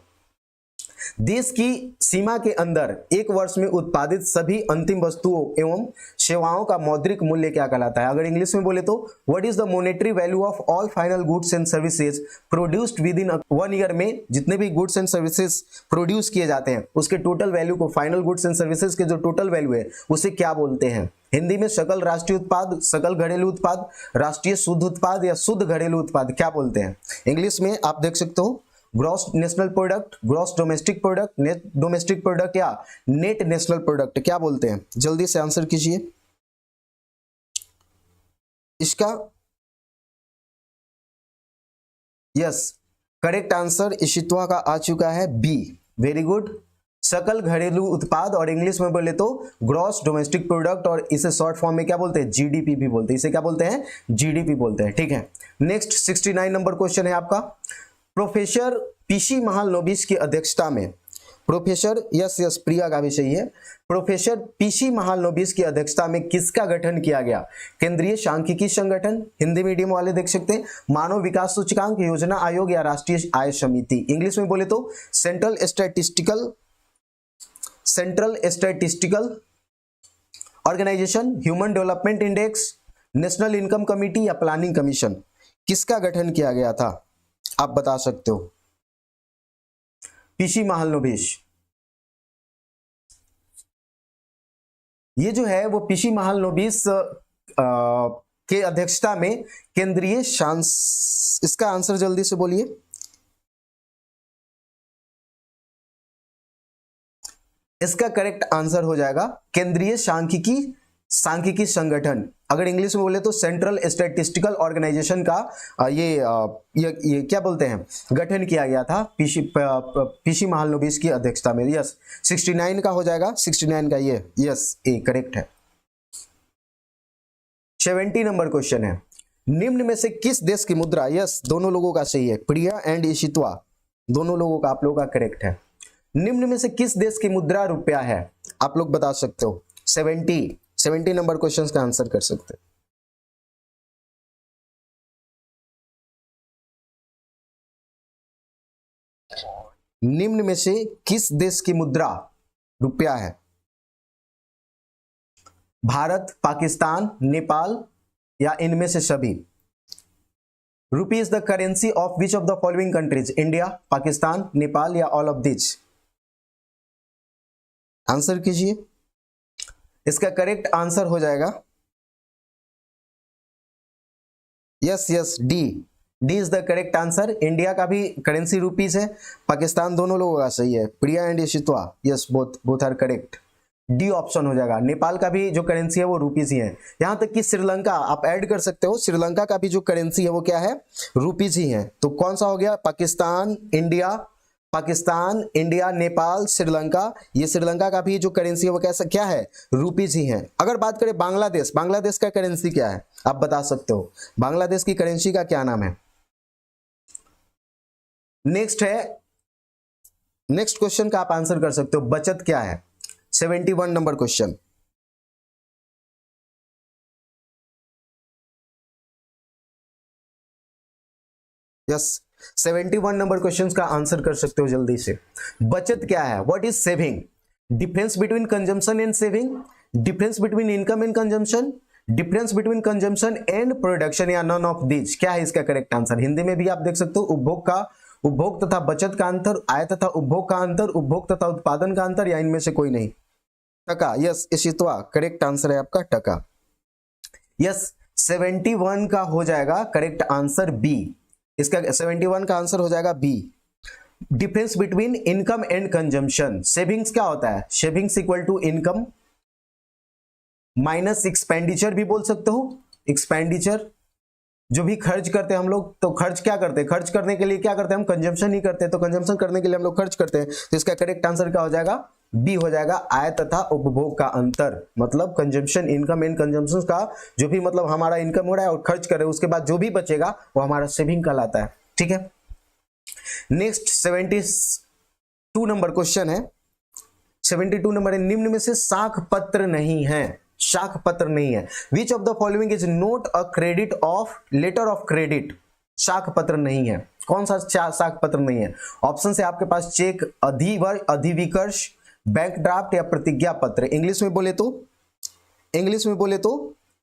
देश की सीमा के अंदर एक वर्ष में उत्पादित सभी अंतिम वस्तुओं एवं सेवाओं का मौद्रिक मूल्य क्या कहलाता है? अगर इंग्लिश में बोले तो what is the monetary value of all final goods and services produced with in 1 year में जितने भी गुड्स एंड सर्विसेज प्रोड्यूस किए जाते हैं उसके टोटल वैल्यू को, फाइनल गुड्स एंड सर्विसेज के जो टोटल वैल्यू है उसे क्या बोलते हैं? हिंदी में सकल राष्ट्रीय उत्पाद, सकल घरेलू उत्पाद, राष्ट्रीय शुद्ध उत्पाद या शुद्ध घरेलू उत्पाद क्या बोलते हैं? इंग्लिश में आप देख सकते हो gross national product, gross domestic product, net domestic product या नेट नेशनल प्रोडक्ट क्या बोलते हैं? जल्दी से आंसर कीजिए इसका। यस, करेक्ट आंसर इशित्वा का आ चुका है बी, वेरी गुड, सकल घरेलू उत्पाद। और इंग्लिश में बोले तो ग्रॉस डोमेस्टिक प्रोडक्ट, और इसे शॉर्ट फॉर्म में क्या बोलते हैं? जीडीपी भी बोलते हैं। इसे क्या बोलते हैं? जीडीपी बोलते हैं, ठीक है। नेक्स्ट 69 नंबर क्वेश्चन है आपका, प्रोफेसर पीसी महालनोबिस की अध्यक्षता में, प्रोफेसर यस प्रिया का भी सही है, प्रोफेसर पीसी महालनोबिस की अध्यक्षता में किसका गठन किया गया? केंद्रीय सांख्यिकी संगठन, हिंदी मीडियम वाले देख सकते हैं, मानव विकास सूचकांक, योजना आयोग या राष्ट्रीय आय समिति। इंग्लिश में बोले तो central statistical organisation, human development index, national income committee या प्लानिंग कमीशन, किसका गठन किया गया था? आप बता सकते हो। पीसी महालनोबिस, ये जो है वो पीसी महालनोबिस के अध्यक्षता में केंद्रीय इसका आंसर जल्दी से बोलिए। इसका करेक्ट आंसर हो जाएगा केंद्रीय सांख्यिकी संगठन। अगर इंग्लिश में बोले तो सेंट्रल स्टैटिस्टिकल ऑर्गेनाइजेशन का ये क्या बोलते हैं, गठन किया गया था पीसी महालनोबिस की अध्यक्षता में। यस 69 का हो जाएगा, 69 का ये, यस ए करेक्ट है। 70 नंबर क्वेश्चन है, निम्न में से किस देश की मुद्रा, यस दोनों लोगों का सही है, प्रिया एंड इशित्वा दोनों लोगों का, आप लोगों का करेक्ट है। निम्न में से किस देश की मुद्रा रुपया है? आप लोग बता सकते हो। 70 नंबर क्वेश्चंस का आंसर कर सकते हैं। निम्न में से किस देश की मुद्रा रुपया है? भारत, पाकिस्तान, नेपाल या इनमें से सभी? रुपी is the currency of which of the following countries? India, Pakistan, Nepal या ऑल ऑफ दिस? आंसर कीजिए। इसका करेक्ट आंसर हो जाएगा yes D is the correct answer. India का भी करेंसी रुपीज है, पाकिस्तान दोनों लोगों का सही है, Priya and Yashitva yes both are correct, D option हो जाएगा। नेपाल का भी जो करेंसी है वो रुपीज ही है। यहां तक कि श्रीलंका आप ऐड कर सकते हो, श्रीलंका का भी जो करेंसी है वो क्या है, रुपीज ही है। तो कौन सा हो गया, पाकिस्तान, इंडिया, नेपाल, श्रीलंका, ये श्रीलंका का भी जो करेंसी है वो कैसा क्या है, रुपीज ही है। अगर बात करें बांग्लादेश का करेंसी क्या है, आप बता सकते हो, बांग्लादेश की करेंसी का क्या नाम है? नेक्स्ट क्वेश्चन का आप आंसर कर सकते हो, बचत क्या है? 71 number question. Yes 71 number question का आंसर कर सकते हो जल्दी से। बचत क्या है? What is saving? Difference between consumption and saving, difference between income and consumption, difference between consumption and production या नन ऑफ दिस? क्या है इसका करेक्ट आंसर? हिंदी में भी आप देख सकते हो, उपभोग तथा बचत का अंतर, आय तथा उपभोग का अंतर, उपभोग तथा उत्पादन का अंतर, या इनमें से कोई नहीं? टका, यस इशित्वा करेक्ट आंसर है आपका टका। यस 71 का हो जाएगा करेक्ट आंसर बी। इसका 71 का आंसर हो जाएगा B. Difference between income and consumption, savings क्या होता है? Savings equal to income minus expenditure भी बोल सकते हो। एक्सपेंडिचर जो भी खर्च करते हैं हम लोग, तो खर्च क्या करते हैं, खर्च करने के लिए क्या करते हैं हम, कंजम्पशन ही करते हैं, तो कंजम्पशन करने के लिए हम लोग खर्च करते हैं। तो इसका करेक्ट आंसर क्या हो जाएगा, बी हो जाएगा, आय तथा उपभोग का अंतर। मतलब कंजम्पशन, इनकम एंड कंजम्पशन का जो भी मतलब हमारा इनकम हो रहा है और खर्च कर रहे हैं, उसके बाद जो भी बचेगा वो हमारा सेविंग कहलाता है। ठीक है, नेक्स्ट 72 नंबर क्वेश्चन है। 72 नंबर है, निम्न में से शाख पत्र नहीं है, शाख पत्र नहीं है। Which of the following is not a credit of letter of credit? शाख पत्र नहीं है, कौन सा शाख पत्र नहीं है? ऑप्शन है आपके पास, चेक, अधिविकर्ष, बैंक ड्राफ्ट या प्रतिज्ञा पत्र। इंग्लिश में बोले तो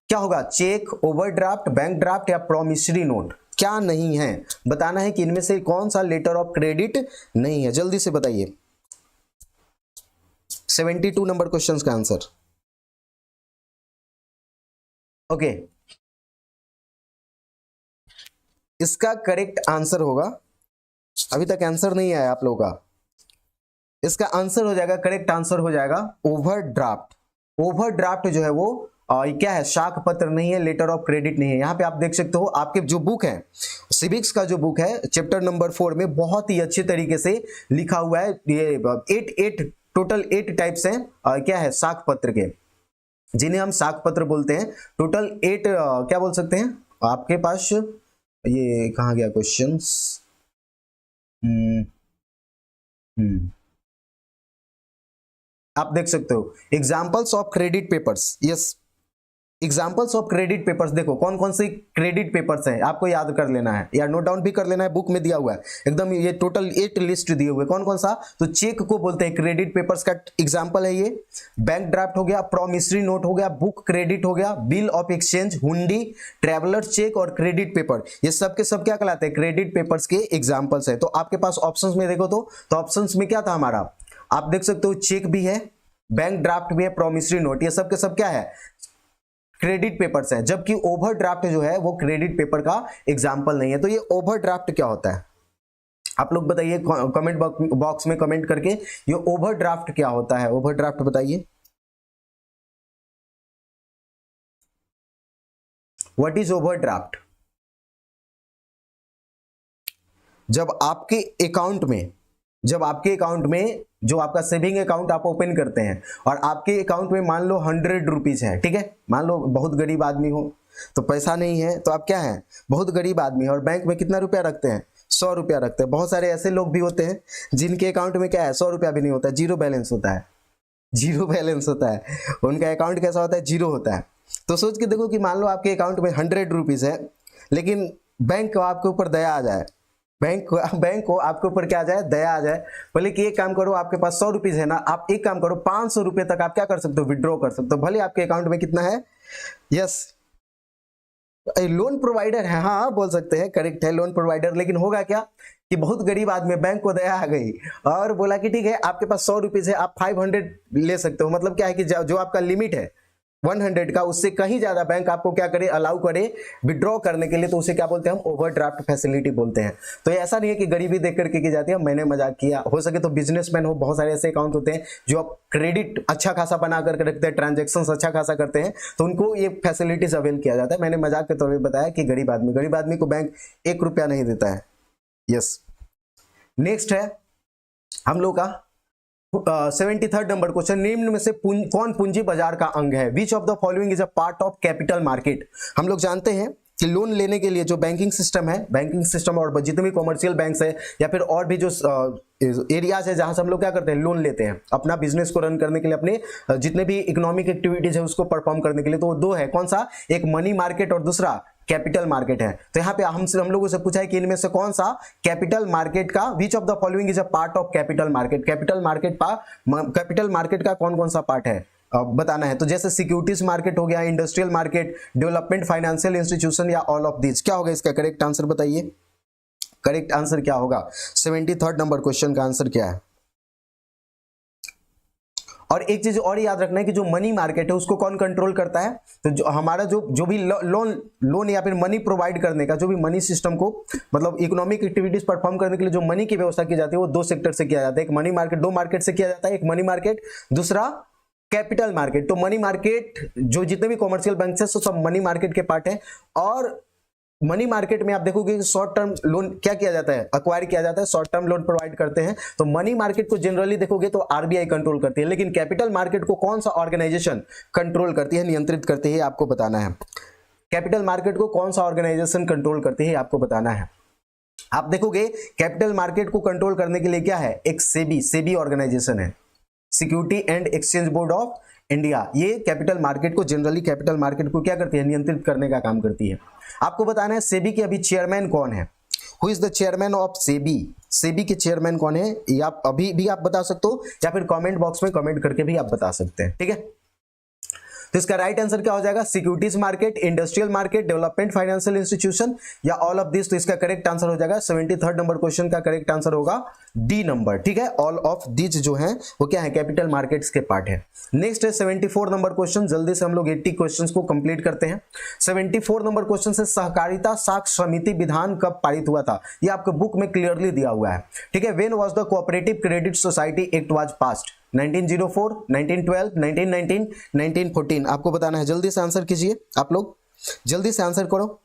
क्या होगा, चेक, ओवरड्राफ्ट, बैंक ड्राफ्ट या प्रोमिसरी नोट? क्या नहीं है, बताना है कि इनमें से कौन सा लेटर ऑफ क्रेडिट नहीं है, जल्दी से बताइए। 72 नंबर क्वेश्चन का आंसर। ओके, इसका करेक्ट आंसर होगा, अभी तक आंसर नहीं आया आप लोगों का, इसका आंसर हो जाएगा, करेक्ट आंसर हो जाएगा ओवरड्राफ्ट। ओवरड्राफ्ट जो है वो क्या है, शाख पत्र नहीं है, लेटर ऑफ क्रेडिट नहीं है। यहाँ पे आप देख सकते हो, आपके जो बुक है, सिविक्स का जो बुक है, चैप्टर नंबर 4 में बहुत ही अच्छे तरीके से लिखा हुआ है। ये टोटल 8 टाइप्स हैं क्या है, शाख पत्र के, जिन्हें हम शाख पत्र बोलते हैं। टोटल 8 क्या बोल सकते हैं आपके पास, ये कहाँ गया क्वेश्चन, आप देख सकते हो, examples of credit papers. Yes examples of credit papers, देखो कौन कौन से क्रेडिट पेपर्स हैं, आपको याद कर लेना है या नोट डाउन भी कर लेना है, बुक में दिया हुआ है एकदम, ये टोटल 8 लिस्ट दिए हुए, कौन कौन सा, तो चेक को बोलते हैं क्रेडिट पेपर्स का एग्जाम्पल है ये, बैंक ड्राफ्ट हो गया, प्रॉमिसरी नोट हो गया, बुक क्रेडिट हो गया, बिल ऑफ एक्सचेंज, हुंडी, ट्रेवलर चेक और क्रेडिट पेपर, ये सब के सब क्या कहलाते हैं, क्रेडिट पेपर्स के एग्जाम्पल्स है। तो आपके पास ऑप्शंस में देखो तो ऑप्शंस में क्या था हमारा, आप देख सकते हो चेक भी है, बैंक ड्राफ्ट भी है, प्रॉमिसरी नोट, ये सब के सब क्या है, क्रेडिट पेपर्स है, जबकि ओवरड्राफ्ट जो है वो क्रेडिट पेपर का एग्जाम्पल नहीं है। तो ये ओवरड्राफ्ट क्या होता है, आप लोग बताइए कमेंट बॉक्स में कमेंट करके, ये ओवरड्राफ्ट क्या होता है, ओवरड्राफ्ट बताइए, व्हाट इज ओवरड्राफ्ट। जब आपके अकाउंट में जो आपका सेविंग अकाउंट आप ओपन करते हैं और आपके अकाउंट में मान लो 100 रुपीज है, ठीक है, मान लो बहुत गरीब आदमी हो तो पैसा नहीं है, तो आप क्या है, बहुत गरीब आदमी है और बैंक में कितना रुपया रखते हैं, 100 रुपया रखते हैं। बहुत सारे ऐसे लोग भी होते हैं जिनके अकाउंट में क्या है, 100 रुपया भी नहीं होता है, जीरो बैलेंस होता है, जीरो बैलेंस होता है, उनका अकाउंट कैसा होता है, जीरो होता है। तो सोच के देखो कि मान लो आपके अकाउंट में 100 रुपीज है, लेकिन बैंक को आपके ऊपर दया आ जाए, बैंक को आपके ऊपर क्या आ जाए, दया आ जाए, बोले कि एक काम करो, आपके पास 100 रुपीज है ना, आप एक काम करो 500 रुपए तक आप क्या कर सकते हो, विड्रॉ कर सकते हो, भले आपके अकाउंट में कितना है, यस लोन प्रोवाइडर है, हाँ बोल सकते हैं, करेक्ट है लोन प्रोवाइडर। लेकिन होगा क्या कि बहुत गरीब आदमी, बैंक को दया आ गई और बोला कि ठीक है आपके पास 100 रुपीज है, आप 500 ले सकते हो, मतलब क्या है कि जो आपका लिमिट है 100 का, उससे कहीं ज्यादा बैंक आपको क्या करे, अलाउ करे विड्रॉ करने के लिए, तो उसे क्या बोलते हैं हम, ओवरड्राफ्ट फैसिलिटी बोलते हैं। तो ये ऐसा नहीं है कि गरीबी देख करके की जाती है, मैंने मजाक किया, हो सके तो बिजनेसमैन हो, बहुत सारे ऐसे अकाउंट होते हैं जो आप क्रेडिट अच्छा खासा बना करके रखते हैं, ट्रांजेक्शन अच्छा खासा करते हैं, तो उनको ये फैसिलिटीज अवेल किया जाता है। मैंने मजाक के तौर पर बताया कि गरीब आदमी को बैंक 1 रुपया नहीं देता है। यस, नेक्स्ट है हम लोग का 73rd नंबर क्वेश्चन, निम्न में से कौन पूंजी बाजार का अंग है, which of the following is a part of capital market. हम लोग जानते हैं कि लोन लेने के लिए जो बैंकिंग सिस्टम और जितने भी कॉमर्शियल बैंक्स है या फिर और भी जो एरियाज है जहां से हम लोग क्या करते हैं, लोन लेते हैं अपना बिजनेस को रन करने के लिए, अपने जितने भी इकोनॉमिक एक्टिविटीज है उसको परफॉर्म करने के लिए, तो वो दो है, कौन सा, एक मनी मार्केट और दूसरा कैपिटल मार्केट है। तो यहाँ पे हम लोगों से पूछा है कि इनमें से कौन सा कैपिटल मार्केट का, विच of the following is a part of capital market, capital market का कौन कौन सा पार्ट है बताना है। तो जैसे सिक्योरिटीज मार्केट हो गया, industrial market, development financial institution या ऑल ऑफ दिस, क्या होगा इसका करेक्ट आंसर बताइए, करेक्ट आंसर क्या होगा, 73rd नंबर क्वेश्चन का आंसर क्या है। और एक चीज और याद रखना है कि जो मनी मार्केट है उसको कौन कंट्रोल करता है, तो जो हमारा जो भी लोन या फिर मनी प्रोवाइड करने का, जो भी मनी सिस्टम को मतलब इकोनॉमिक एक्टिविटीज परफॉर्म करने के लिए जो मनी की व्यवस्था की जाती है वो दो सेक्टर से किया जाता है, एक मनी मार्केट, दो मार्केट से किया जाता है, एक मनी मार्केट, दूसरा कैपिटल मार्केट। तो मनी मार्केट जो जितने भी कॉमर्शियल बैंक है सब मनी मार्केट के पार्ट है, और मनी मार्केट में आप देखोगे शॉर्ट टर्म लोन क्या किया जाता है, अक्वायर किया जाता है, शॉर्ट टर्म लोन प्रोवाइड करते हैं। तो मनी मार्केट को जनरली देखोगे तो आरबीआई कंट्रोल करती है, लेकिन कैपिटल मार्केट को कौन सा ऑर्गेनाइजेशन कंट्रोल करती है, नियंत्रित करती है, आपको बताना है। कैपिटल मार्केट को कौन सा ऑर्गेनाइजेशन कंट्रोल करती है आपको बताना है। आप देखोगे कैपिटल मार्केट को कंट्रोल करने के लिए क्या है, एक सेबी ऑर्गेनाइजेशन है, security and exchange board of India, ये कैपिटल मार्केट को जनरली कैपिटल मार्केट को क्या करती है, नियंत्रित करने का काम करती है। आपको बताना है सेबी के अभी चेयरमैन कौन है, who is the chairman of SEBI, SEBI के चेयरमैन कौन है, या अभी भी आप बता सकते हो या फिर कमेंट बॉक्स में कमेंट करके भी आप बता सकते हैं, ठीक है। तो इसका राइट आंसर क्या हो जाएगा, securities market, industrial market, development financial institution या ऑल ऑफ दिस। तो इसका करेक्ट आंसर हो जाएगा 73rd नंबर क्वेश्चन का करेक्ट आंसर होगा डी नंबर, ठीक है। ऑल ऑफ दिस जो है वो क्या है, कैपिटल मार्केट्स के पार्ट है। नेक्स्ट है 74 नंबर क्वेश्चन, जल्दी से हम लोग 80 क्वेश्चंस को कंप्लीट करते हैं। 74 नंबर क्वेश्चन से सहकारिता साख समिति विधान कब पारित हुआ था, ये आपके बुक में क्लियरली दिया हुआ है, ठीक है। When was the cooperative credit society act was passed, 1904, 1912, 1919, 1914। आपको बताना है, जल्दी से आंसर कीजिए, आप लोग जल्दी से आंसर करो।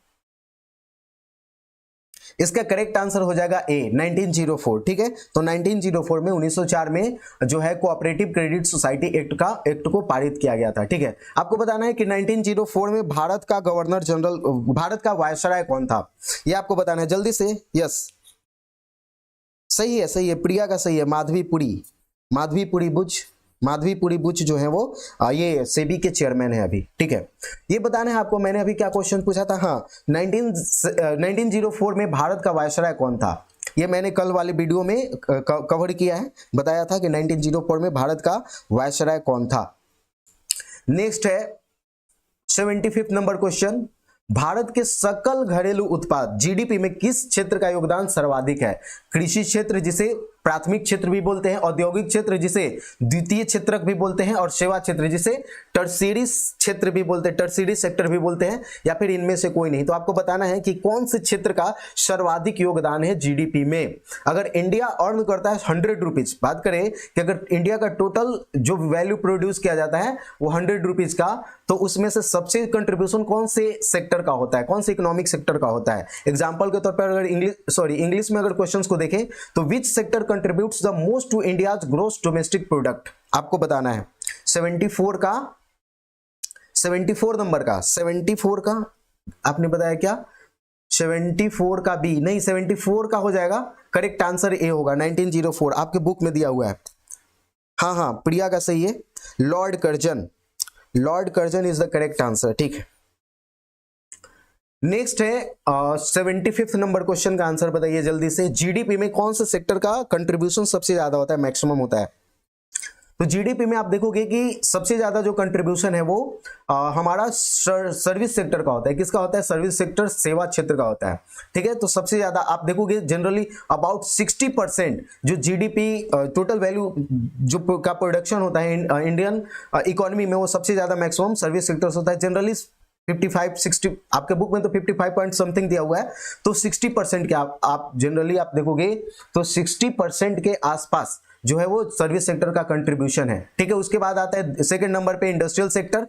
इसका करेक्ट आंसर हो जाएगा ए, 1904, ठीक है। तो 1904 में 1904 में जो है कोऑपरेटिव क्रेडिट सोसाइटी एक्ट को पारित किया गया था, ठीक है। आपको बताना है कि 1904 में भारत का गवर्नर जनरल, भारत का वायसराय कौन था, ये आपको बताना है जल्दी से। यस, सही है, प्रिया का सही है, माधवीपुरी बुच, माधवीपुरी बुच जो है वो ये सेबी के चेयरमैन है अभी, ठीक है। ये बताना है आपको, मैंने अभी क्या क्वेश्चन पूछा था, हाँ 1904 में भारत का वायसराय कौन था? ये मैंने कल वाले वीडियो में कवर किया है, बताया था कि 1904 में भारत का वायसराय कौन था। नेक्स्ट है 75 नंबर क्वेश्चन, भारत के सकल घरेलू उत्पाद जीडीपी में किस क्षेत्र का योगदान सर्वाधिक है? कृषि क्षेत्र जिसे प्राथमिक क्षेत्र भी बोलते हैं, औद्योगिक क्षेत्र जिसे द्वितीय क्षेत्र भी बोलते हैं, और सेवा क्षेत्र जिसे टर्शियरी क्षेत्र भी बोलते हैं, टर्शियरी सेक्टर भी बोलते हैं, या फिर इनमें से कोई नहीं। तो आपको बताना है कि कौन से क्षेत्र का सर्वाधिक योगदान है जीडीपी में। अगर इंडिया अर्न करता है 100 रुपीज, बात करें कि अगर इंडिया का टोटल जो वैल्यू प्रोड्यूस किया जाता है वो 100 रुपीज का, तो उसमें से सबसे कंट्रीब्यूशन कौन से सेक्टर का होता है, कौन से इकोनॉमिक सेक्टर का होता है? एग्जांपल के तौर पर अगर इंग्लिश में अगर क्वेश्चंस को देखें तो which sector contributes the most to India's gross domestic product, आपको बताना है। 74 नंबर का 74 का आपने बताया क्या? 74 का बी नहीं, 74 का हो जाएगा, करेक्ट आंसर ए होगा, 1904 आपके बुक में दिया हुआ है। हाँ प्रिया का सही है, Lord Curzon is the correct answer, ठीक है। नेक्स्ट है 75 नंबर क्वेश्चन का आंसर बताइए जल्दी से, जीडीपी में कौन से सेक्टर का कंट्रीब्यूशन सबसे ज्यादा होता है, मैक्सिमम होता है? तो जीडीपी में आप देखोगे कि सबसे ज्यादा जो कंट्रीब्यूशन है वो हमारा सर्विस सेक्टर का होता है। किसका होता है? सर्विस सेक्टर, सेवा क्षेत्र का होता है, ठीक है। तो सबसे ज्यादा आप देखोगे जनरली अबाउट 60% जो जीडीपी टोटल वैल्यू जो का प्रोडक्शन होता है इंडियन इकोनॉमी में, वो सबसे ज्यादा मैक्सिमम सर्विस सेक्टर होता है। जनरली 55-60, आपके बुक में तो 55 पॉइंट समथिंग दिया हुआ है, तो 60% के आप जनरली आप देखोगे तो 60% के आसपास जो है वो सर्विस सेक्टर का कंट्रीब्यूशन है, ठीक है। उसके बाद आता है सेकंड नंबर पे इंडस्ट्रियल सेक्टर,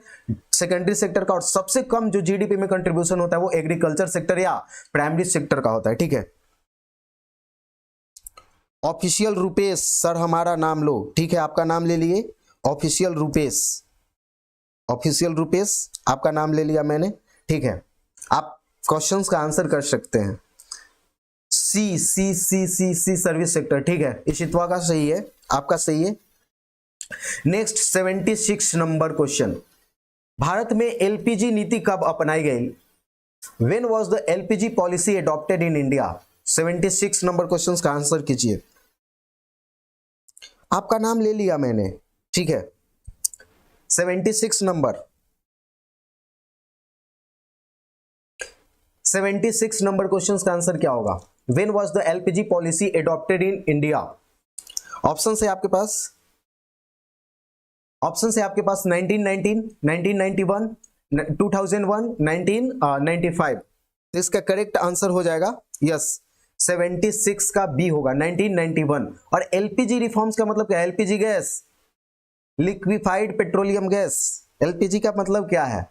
सेकेंडरी सेक्टर का, और सबसे कम जो जीडीपी में कंट्रीब्यूशन होता है वो एग्रीकल्चर सेक्टर या प्राइमरी सेक्टर का होता है, ठीक है। ऑफिशियल रुपेश सर हमारा नाम लो, ठीक है, आपका नाम ले लिए, ऑफिशियल रुपेश आपका नाम ले लिया मैंने, ठीक है। आप क्वेश्चंस का आंसर कर सकते हैं। सी सर्विस सेक्टर, ठीक है, इशितवा का सही है, आपका सही है। नेक्स्ट 76 नंबर क्वेश्चन, भारत में एलपीजी नीति कब अपनाई गई? When was the LPG policy adopted in India? 76 number question का आंसर कीजिए। आपका नाम ले लिया मैंने, ठीक है। 76 नंबर 76 नंबर क्वेश्चन का आंसर क्या होगा? When was the LPG policy adopted in India? Option है आपके पास, 1919, 1991, 2001, 1995। इसका करेक्ट आंसर हो जाएगा यस 76 का बी होगा, 1991। और एलपीजी रिफॉर्म्स का मतलब क्या है? LPG gas, liquefied petroleum gas. LPG का मतलब क्या है?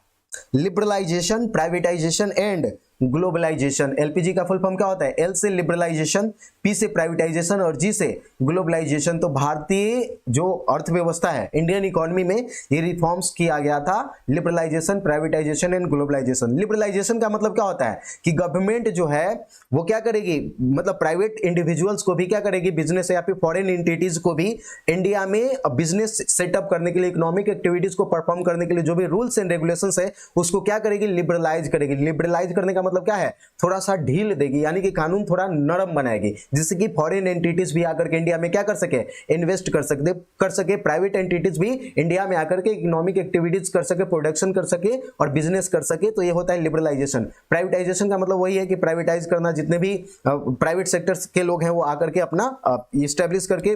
Liberalisation, privatisation and globalisation. LPG का फुल फॉर्म क्या होता है? एल से लिबरलाइजेशन, पी से प्राइवेटाइजेशन और जी से ग्लोबलाइजेशन। तो भारतीय जो अर्थव्यवस्था है, इंडियन इकोनॉमी में ये रिफॉर्म्स किया गया था, liberalisation, privatisation and globalisation. Liberalisation का मतलब क्या होता है कि गवर्नमेंट जो है वो क्या करेगी, मतलब प्राइवेट इंडिविजुअल्स को भी क्या करेगी, बिजनेस या फिर फॉरेन एंटिटीज को भी इंडिया में बिजनेस सेटअप करने के लिए, इकोनॉमिक एक्टिविटीज को परफॉर्म करने के लिए जो भी रूल्स एंड रेगुलेशंस है उसको क्या करेगी? लिबरलाइज करेगी। लिबरलाइज करने का मतलब क्या है? थोड़ा सा ढील देगी, यानी कि कानून थोड़ा नरम बनाएगी, जिससे कि फॉरेन एंटिटीज भी आकर के इंडिया में क्या कर सके? इन्वेस्ट कर सके। प्राइवेट एंटिटीज भी इंडिया में आकर के इकोनॉमिक एक्टिविटीज कर सके, प्रोडक्शन कर सके और बिजनेस कर सके। तो ये होता है लिबरलाइजेशन। प्राइवेटाइजेशन का मतलब वही है कि प्राइवेटाइज करना, जितने भी प्राइवेट सेक्टर्स के लोग हैं वो आकर के अपना इस्टेब्लिश करके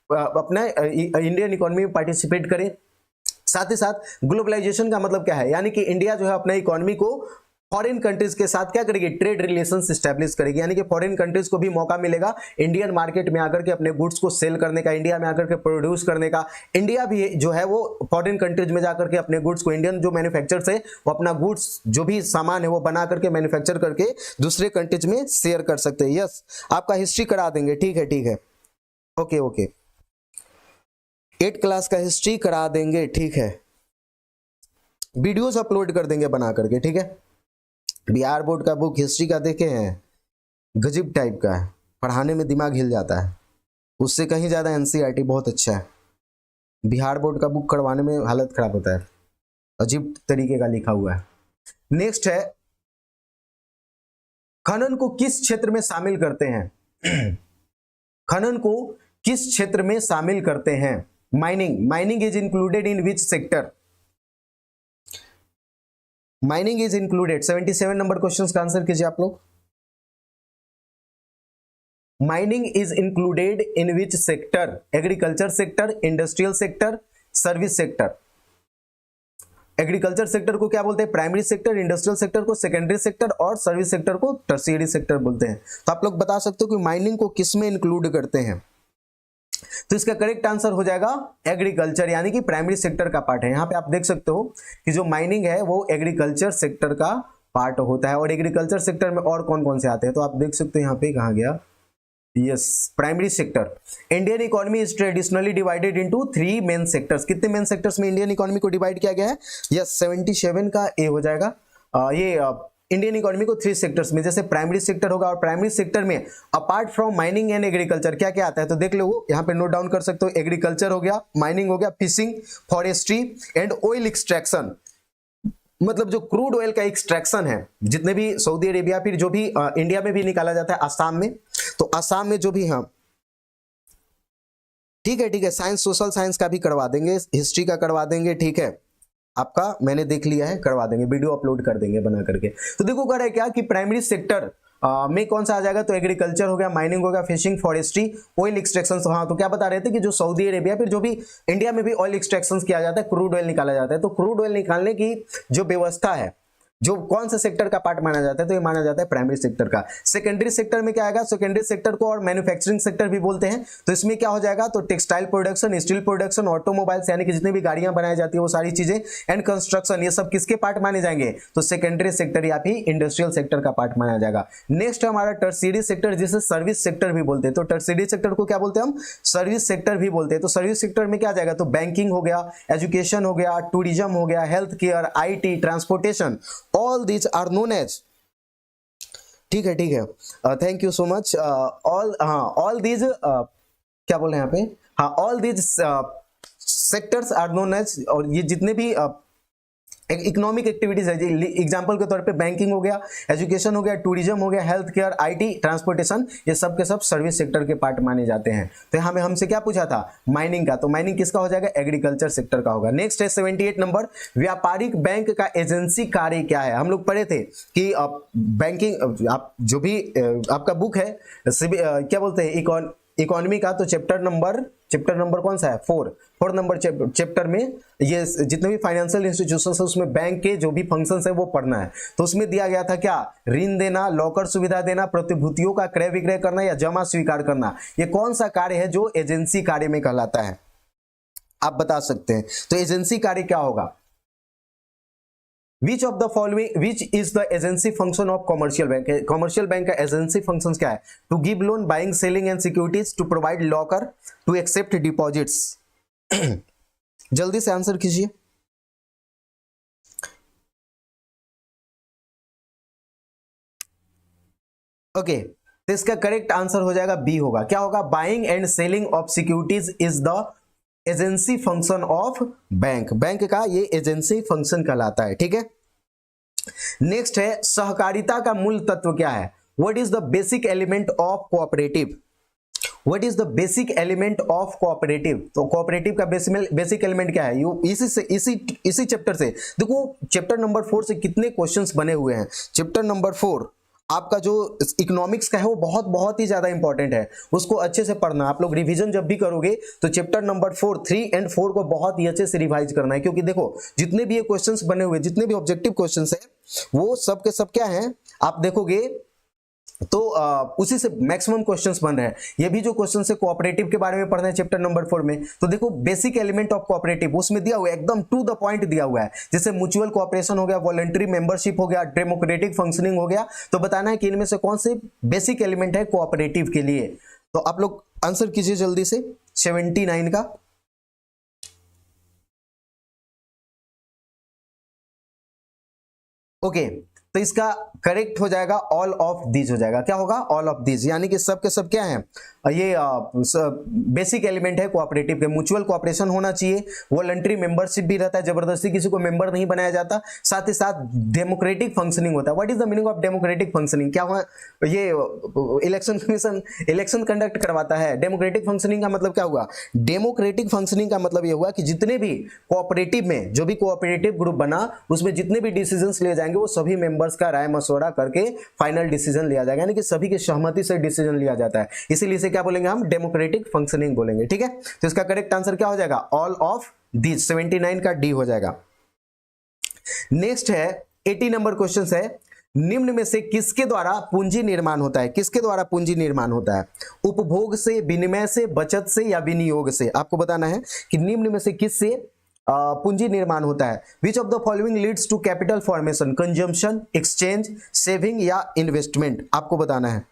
अपना इंडियन इकोनॉमी में पार्टिसिपेट करें। साथ ही साथ ग्लोबलाइजेशन का मतलब क्या है? यानी कि इंडिया जो है अपना इकोनॉमी को फॉरेन कंट्रीज के साथ क्या करेगी? ट्रेड रिलेशंस एस्टैब्लिश करेगी, यानी कि फॉरेन कंट्रीज को भी मौका मिलेगा इंडियन मार्केट में आकर के अपने गुड्स को सेल करने का, इंडिया में आकर के प्रोड्यूस करने का। इंडिया भी जो है वो फॉरेन कंट्रीज में जाकर के अपने गुड्स को, इंडियन जो मैन्युफैक्चरर्स है वो अपना गुड्स जो भी सामान है वो बना करके मैन्युफैक्चर करके दूसरे कंट्रीज में शेयर कर सकते हैं। यस, आपका हिस्ट्री करा देंगे, ठीक है, ओके 8 क्लास का हिस्ट्री करा देंगे, ठीक है। वीडियोस अपलोड कर देंगे बना करके, ठीक है। बिहार बोर्ड का बुक हिस्ट्री का देखे हैं, गजब टाइप का है, पढ़ाने में दिमाग हिल जाता है, उससे कहीं ज्यादा एनसीईआरटी बहुत अच्छा है। बिहार बोर्ड का बुक करवाने में हालत खराब होता है, अजीब तरीके का लिखा हुआ है। नेक्स्ट है, खनन को किस क्षेत्र में शामिल करते हैं? खनन को किस क्षेत्र में शामिल करते हैं? Mining is included in which sector? Mining is included, 77 number question का आंसर कीजिए आप लोग। Mining is included in which sector? Agriculture sector, industrial sector, service sector. Agriculture sector को क्या बोलते हैं? प्राइमरी सेक्टर, इंडस्ट्रियल सेक्टर को सेकेंडरी सेक्टर और सर्विस सेक्टर को टर्शियरी सेक्टर बोलते हैं। तो आप लोग बता सकते हो कि माइनिंग को किस में इंक्लूड करते हैं? तो इसका करेक्ट आंसर हो जाएगा एग्रीकल्चर, यानी कि प्राइमरी सेक्टर का पार्ट है। यहां पे आप देख सकते हो कि जो माइनिंग है वो एग्रीकल्चर सेक्टर का पार्ट होता है। और एग्रीकल्चर सेक्टर में और कौन कौन से आते हैं? तो आप देख सकते हो यहाँ पे, कहाँ गया, yes, primary sector. Indian economy is traditionally divided into 3 main sectors. कितने मेन सेक्टर्स में इंडियन इकोनॉमी को डिवाइड किया गया है? यस, 77 का ए हो जाएगा। इंडियन इकोनॉमी को 3 सेक्टर्स में, जैसे प्राइमरी सेक्टर होगा, और प्राइमरी सेक्टर में apart from mining and agriculture क्या क्या आता है? तो देख लो, यहाँ पे नोट डाउन कर सकते हो। एग्रीकल्चर हो गया, माइनिंग हो गया, fishing, forestry and oil extraction. मतलब जो क्रूड ऑयल का एक्सट्रैक्शन है, जितने भी सऊदी अरेबिया, फिर जो भी इंडिया में भी निकाला जाता है, आसाम में, तो आसाम में जो भी, हाँ ठीक है, साइंस, सोशल साइंस का भी करवा देंगे, हिस्ट्री का करवा देंगे, ठीक है, आपका मैंने देख लिया है, करवा देंगे, वीडियो अपलोड कर देंगे बना करके। तो देखो कर है क्या कि प्राइमरी सेक्टर में कौन सा आ जाएगा? तो एग्रीकल्चर हो गया, माइनिंग हो गया, फिशिंग, फॉरेस्ट्री, ऑयल एक्सट्रैक्शन। हाँ, तो क्या बता रहे थे कि जो सऊदी अरेबिया, फिर जो भी इंडिया में भी ऑयल एक्सट्रैक्शन किया जाता है, क्रूड ऑयल निकाला जाता है, तो क्रूड ऑयल निकालने की जो व्यवस्था है, जो कौन सा सेक्टर का पार्ट माना जाता है? तो ये माना जाता है प्राइमरी सेक्टर का। सेकेंडरी सेक्टर में क्या आएगा? सेकेंडरी सेक्टर को और मैन्युफैक्चरिंग सेक्टर भी बोलते हैं। तो इसमें क्या हो जाएगा? तो textile production, steel production, automobiles, यानी कि जितनी भी गाड़ियां बनाई जाती है वो सारी चीजें, एंड कंस्ट्रक्शन, ये सब किसके पार्ट माने जाएंगे? तो सेकेंडरी सेक्टर या फिर इंडस्ट्रियल सेक्टर का पार्ट माना जाएगा। नेक्स्ट है हमारा टर्शियरी सेक्टर, जिसे सर्विस सेक्टर भी बोलते हैं। तो टर्शियरी सेक्टर को क्या बोलते हैं हम? सर्विस सेक्टर भी बोलते हैं। तो सर्विस सेक्टर में क्या जाएगा? तो बैंकिंग हो गया, एजुकेशन हो गया, टूरिज्म हो गया, health care, IT, transportation, all these are known as, ठीक है, thank you so much. All these क्या बोल रहे हैं यहाँ पे? हाँ, all these sectors are known as, और ये जितने भी इकोनॉमिक एक्टिविटीज है, एग्जांपल के तौर पे बैंकिंग हो गया, एजुकेशन हो गया, टूरिज्म हो गया, हेल्थ केयर, IT, ट्रांसपोर्टेशन, ये सब के सब सर्विस सेक्टर के पार्ट माने जाते हैं। तो यहाँ में हमसे क्या पूछा था? माइनिंग का। तो माइनिंग किसका हो जाएगा? एग्रीकल्चर सेक्टर का होगा। नेक्स्ट है 78 नंबर, व्यापारिक बैंक का एजेंसी कार्य क्या है? हम लोग पढ़े थे कि बैंकिंग, आप जो भी आपका बुक है, क्या बोलते हैं, इकोनॉमी का, तो चैप्टर नंबर कौन सा है? 4 नंबर चैप्टर में ये जितने भी फाइनेंशियल इंस्टीट्यूशंस है उसमें बैंक के जो भी फंक्शंस है वो पढ़ना है। तो उसमें दिया गया था क्या? ऋण देना, लॉकर सुविधा देना, प्रतिभूतियों का क्रय विक्रय करना या जमा स्वीकार करना। ये कौन सा कार्य है जो एजेंसी कार्य में कहलाता है? आप बता सकते हैं। तो एजेंसी कार्य क्या होगा? Which of the following, which is the agency function of commercial bank? Commercial bank का एजेंसी फंक्शंस क्या है? To give loan, buying, selling and securities, to provide locker, to accept deposits. जल्दी से आंसर कीजिए। Okay, तो इसका correct answer हो जाएगा बी होगा। क्या होगा? Buying and selling of securities is the agency function of bank. Bank का ये एजेंसी फंक्शन कहलाता है, ठीक है। नेक्स्ट है, सहकारिता का मूल तत्व क्या है? What is the basic element of cooperative? What is the basic element of cooperative? तो कोऑपरेटिव का बेसिक एलिमेंट क्या है? इसी चैप्टर से देखो, चैप्टर नंबर 4 से कितने क्वेश्चंस बने हुए हैं। चैप्टर नंबर 4 आपका जो इकोनॉमिक्स का है वो बहुत ही ज्यादा इंपॉर्टेंट है, उसको अच्छे से पढ़ना। आप लोग रिवीजन जब भी करोगे तो चैप्टर नंबर 4, 3 एंड 4 को बहुत ही अच्छे से रिवाइज करना है, क्योंकि देखो जितने भी ये क्वेश्चंस बने हुए, जितने भी ऑब्जेक्टिव क्वेश्चंस है वो सब के सब क्या हैं, आप देखोगे तो उसी से मैक्सिमम क्वेश्चंस बन रहे हैं। ये भी जो क्वेश्चन है कोऑपरेटिव के बारे में पढ़ना है चैप्टर नंबर 4 में, तो देखो बेसिक एलिमेंट ऑफ कोऑपरेटिव उसमें दिया हुआ है, एकदम टू द पॉइंट दिया हुआ है। जैसे म्यूचुअल कोऑपरेशन हो गया, वॉलंटरी मेंबरशिप हो गया, डेमोक्रेटिक फंक्शनिंग हो गया। तो बताना है कि इनमें से कौन से बेसिक एलिमेंट है कोऑपरेटिव के लिए। तो आप लोग आंसर कीजिए जल्दी से 79 का। ओके, तो इसका करेक्ट हो जाएगा ऑल ऑफ दीज हो जाएगा। क्या होगा? ऑल ऑफ दीज, यानी कि सब के सब क्या है, ये बेसिक एलिमेंट है कोऑपरेटिव के। म्यूचुअल कोऑपरेशन होना चाहिए, वॉलंटरी मेंबरशिप भी रहता है, जबरदस्ती किसी को मेंबर नहीं बनाया जाता, साथ ही साथ डेमोक्रेटिक फंक्शनिंग होता है। What is the meaning of democratic functioning? क्या हुआ? ये इलेक्शन कमीशन इलेक्शन कंडक्ट करवाता है। डेमोक्रेटिक फंक्शनिंग का मतलब क्या हुआ? डेमोक्रेटिक फंक्शनिंग का मतलब ये हुआ कि जितने भी कोऑपरेटिव में, जो भी कोऑपरेटिव ग्रुप बना, उसमें जितने भी डिसीजंस लिए जाएंगे वो सभी मेंबर्स का राय मशवरा करके फाइनल डिसीजन लिया जाएगा, यानी कि सभी की सहमति से डिसीजन लिया जाता है। इसीलिए इसे क्या बोलेंगे हम? डेमोक्रेटिक फंक्शनिंग बोलेंगे। ठीक है, तो इसका करेक्ट आंसर क्या हो जाएगा? All of these. 79 का डी हो जाएगा। नेक्स्ट है 80 नंबर क्वेश्चन है, निम्न में से किसके द्वारा पूंजी निर्माण होता है? किसके द्वारा पूंजी निर्माण होता है? उपभोग से, विनिमय से, बचत से या विनियोग से? आपको बताना है कि निम्न में से किससे पूंजी निर्माण होता है। Which of the following leads to capital formation? Consumption, exchange, saving या इन्वेस्टमेंट? आपको बताना है।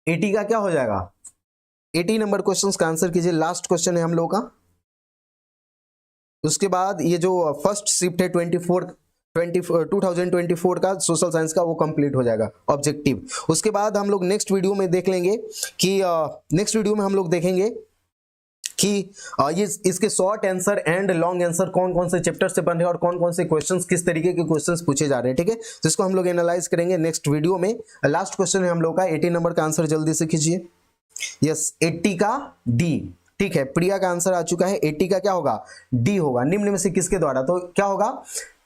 80 का क्या हो जाएगा? 80 नंबर क्वेश्चन का आंसर कीजिए। लास्ट क्वेश्चन है हम लोग का। उसके बाद ये जो फर्स्ट शिफ्ट है 2024 का सोशल साइंस का, वो कंप्लीट हो जाएगा ऑब्जेक्टिव। उसके बाद हम लोग नेक्स्ट वीडियो में देख लेंगे कि नेक्स्ट वीडियो में हम लोग देखेंगे कि ये इसके short answer and long answer कौन कौन से चैप्टर से बन रहे हैं और कौन कौन से क्वेश्चंस, किस तरीके के क्वेश्चंस पूछे जा रहे हैं। ठीक है, तो इसको हम लोग एनालाइज करेंगे नेक्स्ट वीडियो में। लास्ट क्वेश्चन है हम लोग का 80 नंबर का आंसर जल्दी से कीजिए। यस, 80 का डी। ठीक है, प्रिया का आंसर आ चुका है। 80 का क्या होगा? डी होगा। निम्न में से किसके द्वारा? तो क्या होगा?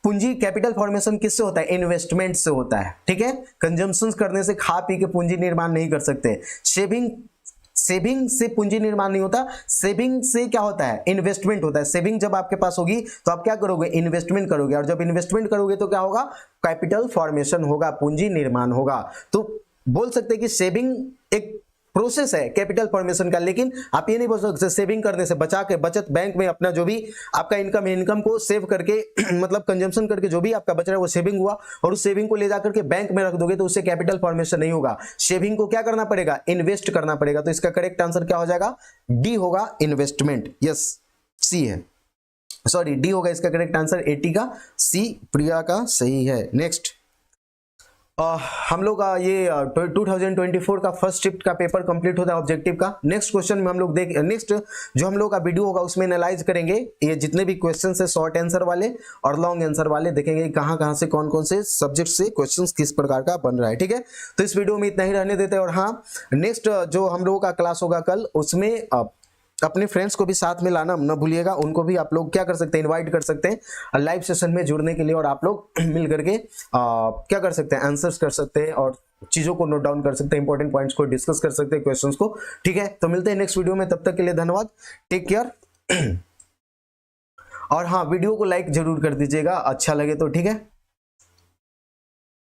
पूंजी कैपिटल फॉर्मेशन किससे होता है? इन्वेस्टमेंट से होता है। ठीक है, कंजम्पशन करने से, खा पी के पूंजी निर्माण नहीं कर सकते। सेविंग से पूंजी निर्माण नहीं होता। सेविंग से क्या होता है? इन्वेस्टमेंट होता है। सेविंग जब आपके पास होगी तो आप क्या करोगे? इन्वेस्टमेंट करोगे, और जब इन्वेस्टमेंट करोगे तो क्या होगा? कैपिटल फॉर्मेशन होगा, पूंजी निर्माण होगा। तो बोल सकते हैं कि सेविंग एक प्रोसेस है कैपिटल फॉर्मेशन का, लेकिन आप ये नहीं बोल सकते सेविंग करने से, बचा के बचत बैंक में अपना जो भी आपका इनकम है, इनकम को सेव करके मतलब कंजम्पशन करके जो भी आपका बच रहा है वो सेविंग हुआ, और उस सेविंग को ले जाकर के बैंक में रख दोगे तो उससे कैपिटल फॉर्मेशन नहीं होगा। सेविंग को क्या करना पड़ेगा? इन्वेस्ट करना पड़ेगा। तो इसका करेक्ट आंसर क्या हो जाएगा? डी होगा, इन्वेस्टमेंट। यस, सी है, सॉरी डी होगा इसका करेक्ट आंसर। 80 का सी प्रिया का सही है। नेक्स्ट हम लोग ये 2024 का फर्स्ट शिफ्ट का पेपर कंप्लीट होता है ऑब्जेक्टिव का। नेक्स्ट क्वेश्चन में हम लोग नेक्स्ट जो हम लोग का वीडियो होगा उसमें एनालाइज करेंगे ये जितने भी क्वेश्चन है, शॉर्ट आंसर वाले और लॉन्ग आंसर वाले, देखेंगे कहां से कौन कौन से सब्जेक्ट से क्वेश्चन किस प्रकार का बन रहा है। ठीक है, तो इस वीडियो में इतना ही रहने देते हैं। और हाँ, नेक्स्ट जो हम लोगों का क्लास होगा कल, उसमें अपने फ्रेंड्स को भी साथ में लाना न भूलिएगा। उनको भी आप लोग क्या कर सकते हैं? इनवाइट कर सकते हैं लाइव सेशन में जुड़ने के लिए, और आप लोग मिल करके क्या कर सकते हैं? आंसर्स कर सकते हैं और चीजों को नोट डाउन कर सकते हैं, इंपॉर्टेंट पॉइंट्स को डिस्कस कर सकते हैं, क्वेश्चंस को। ठीक है, तो मिलते हैं नेक्स्ट वीडियो में, तब तक के लिए धन्यवाद, टेक केयर। और हाँ, वीडियो को लाइक जरूर कर दीजिएगा अच्छा लगे तो। ठीक है।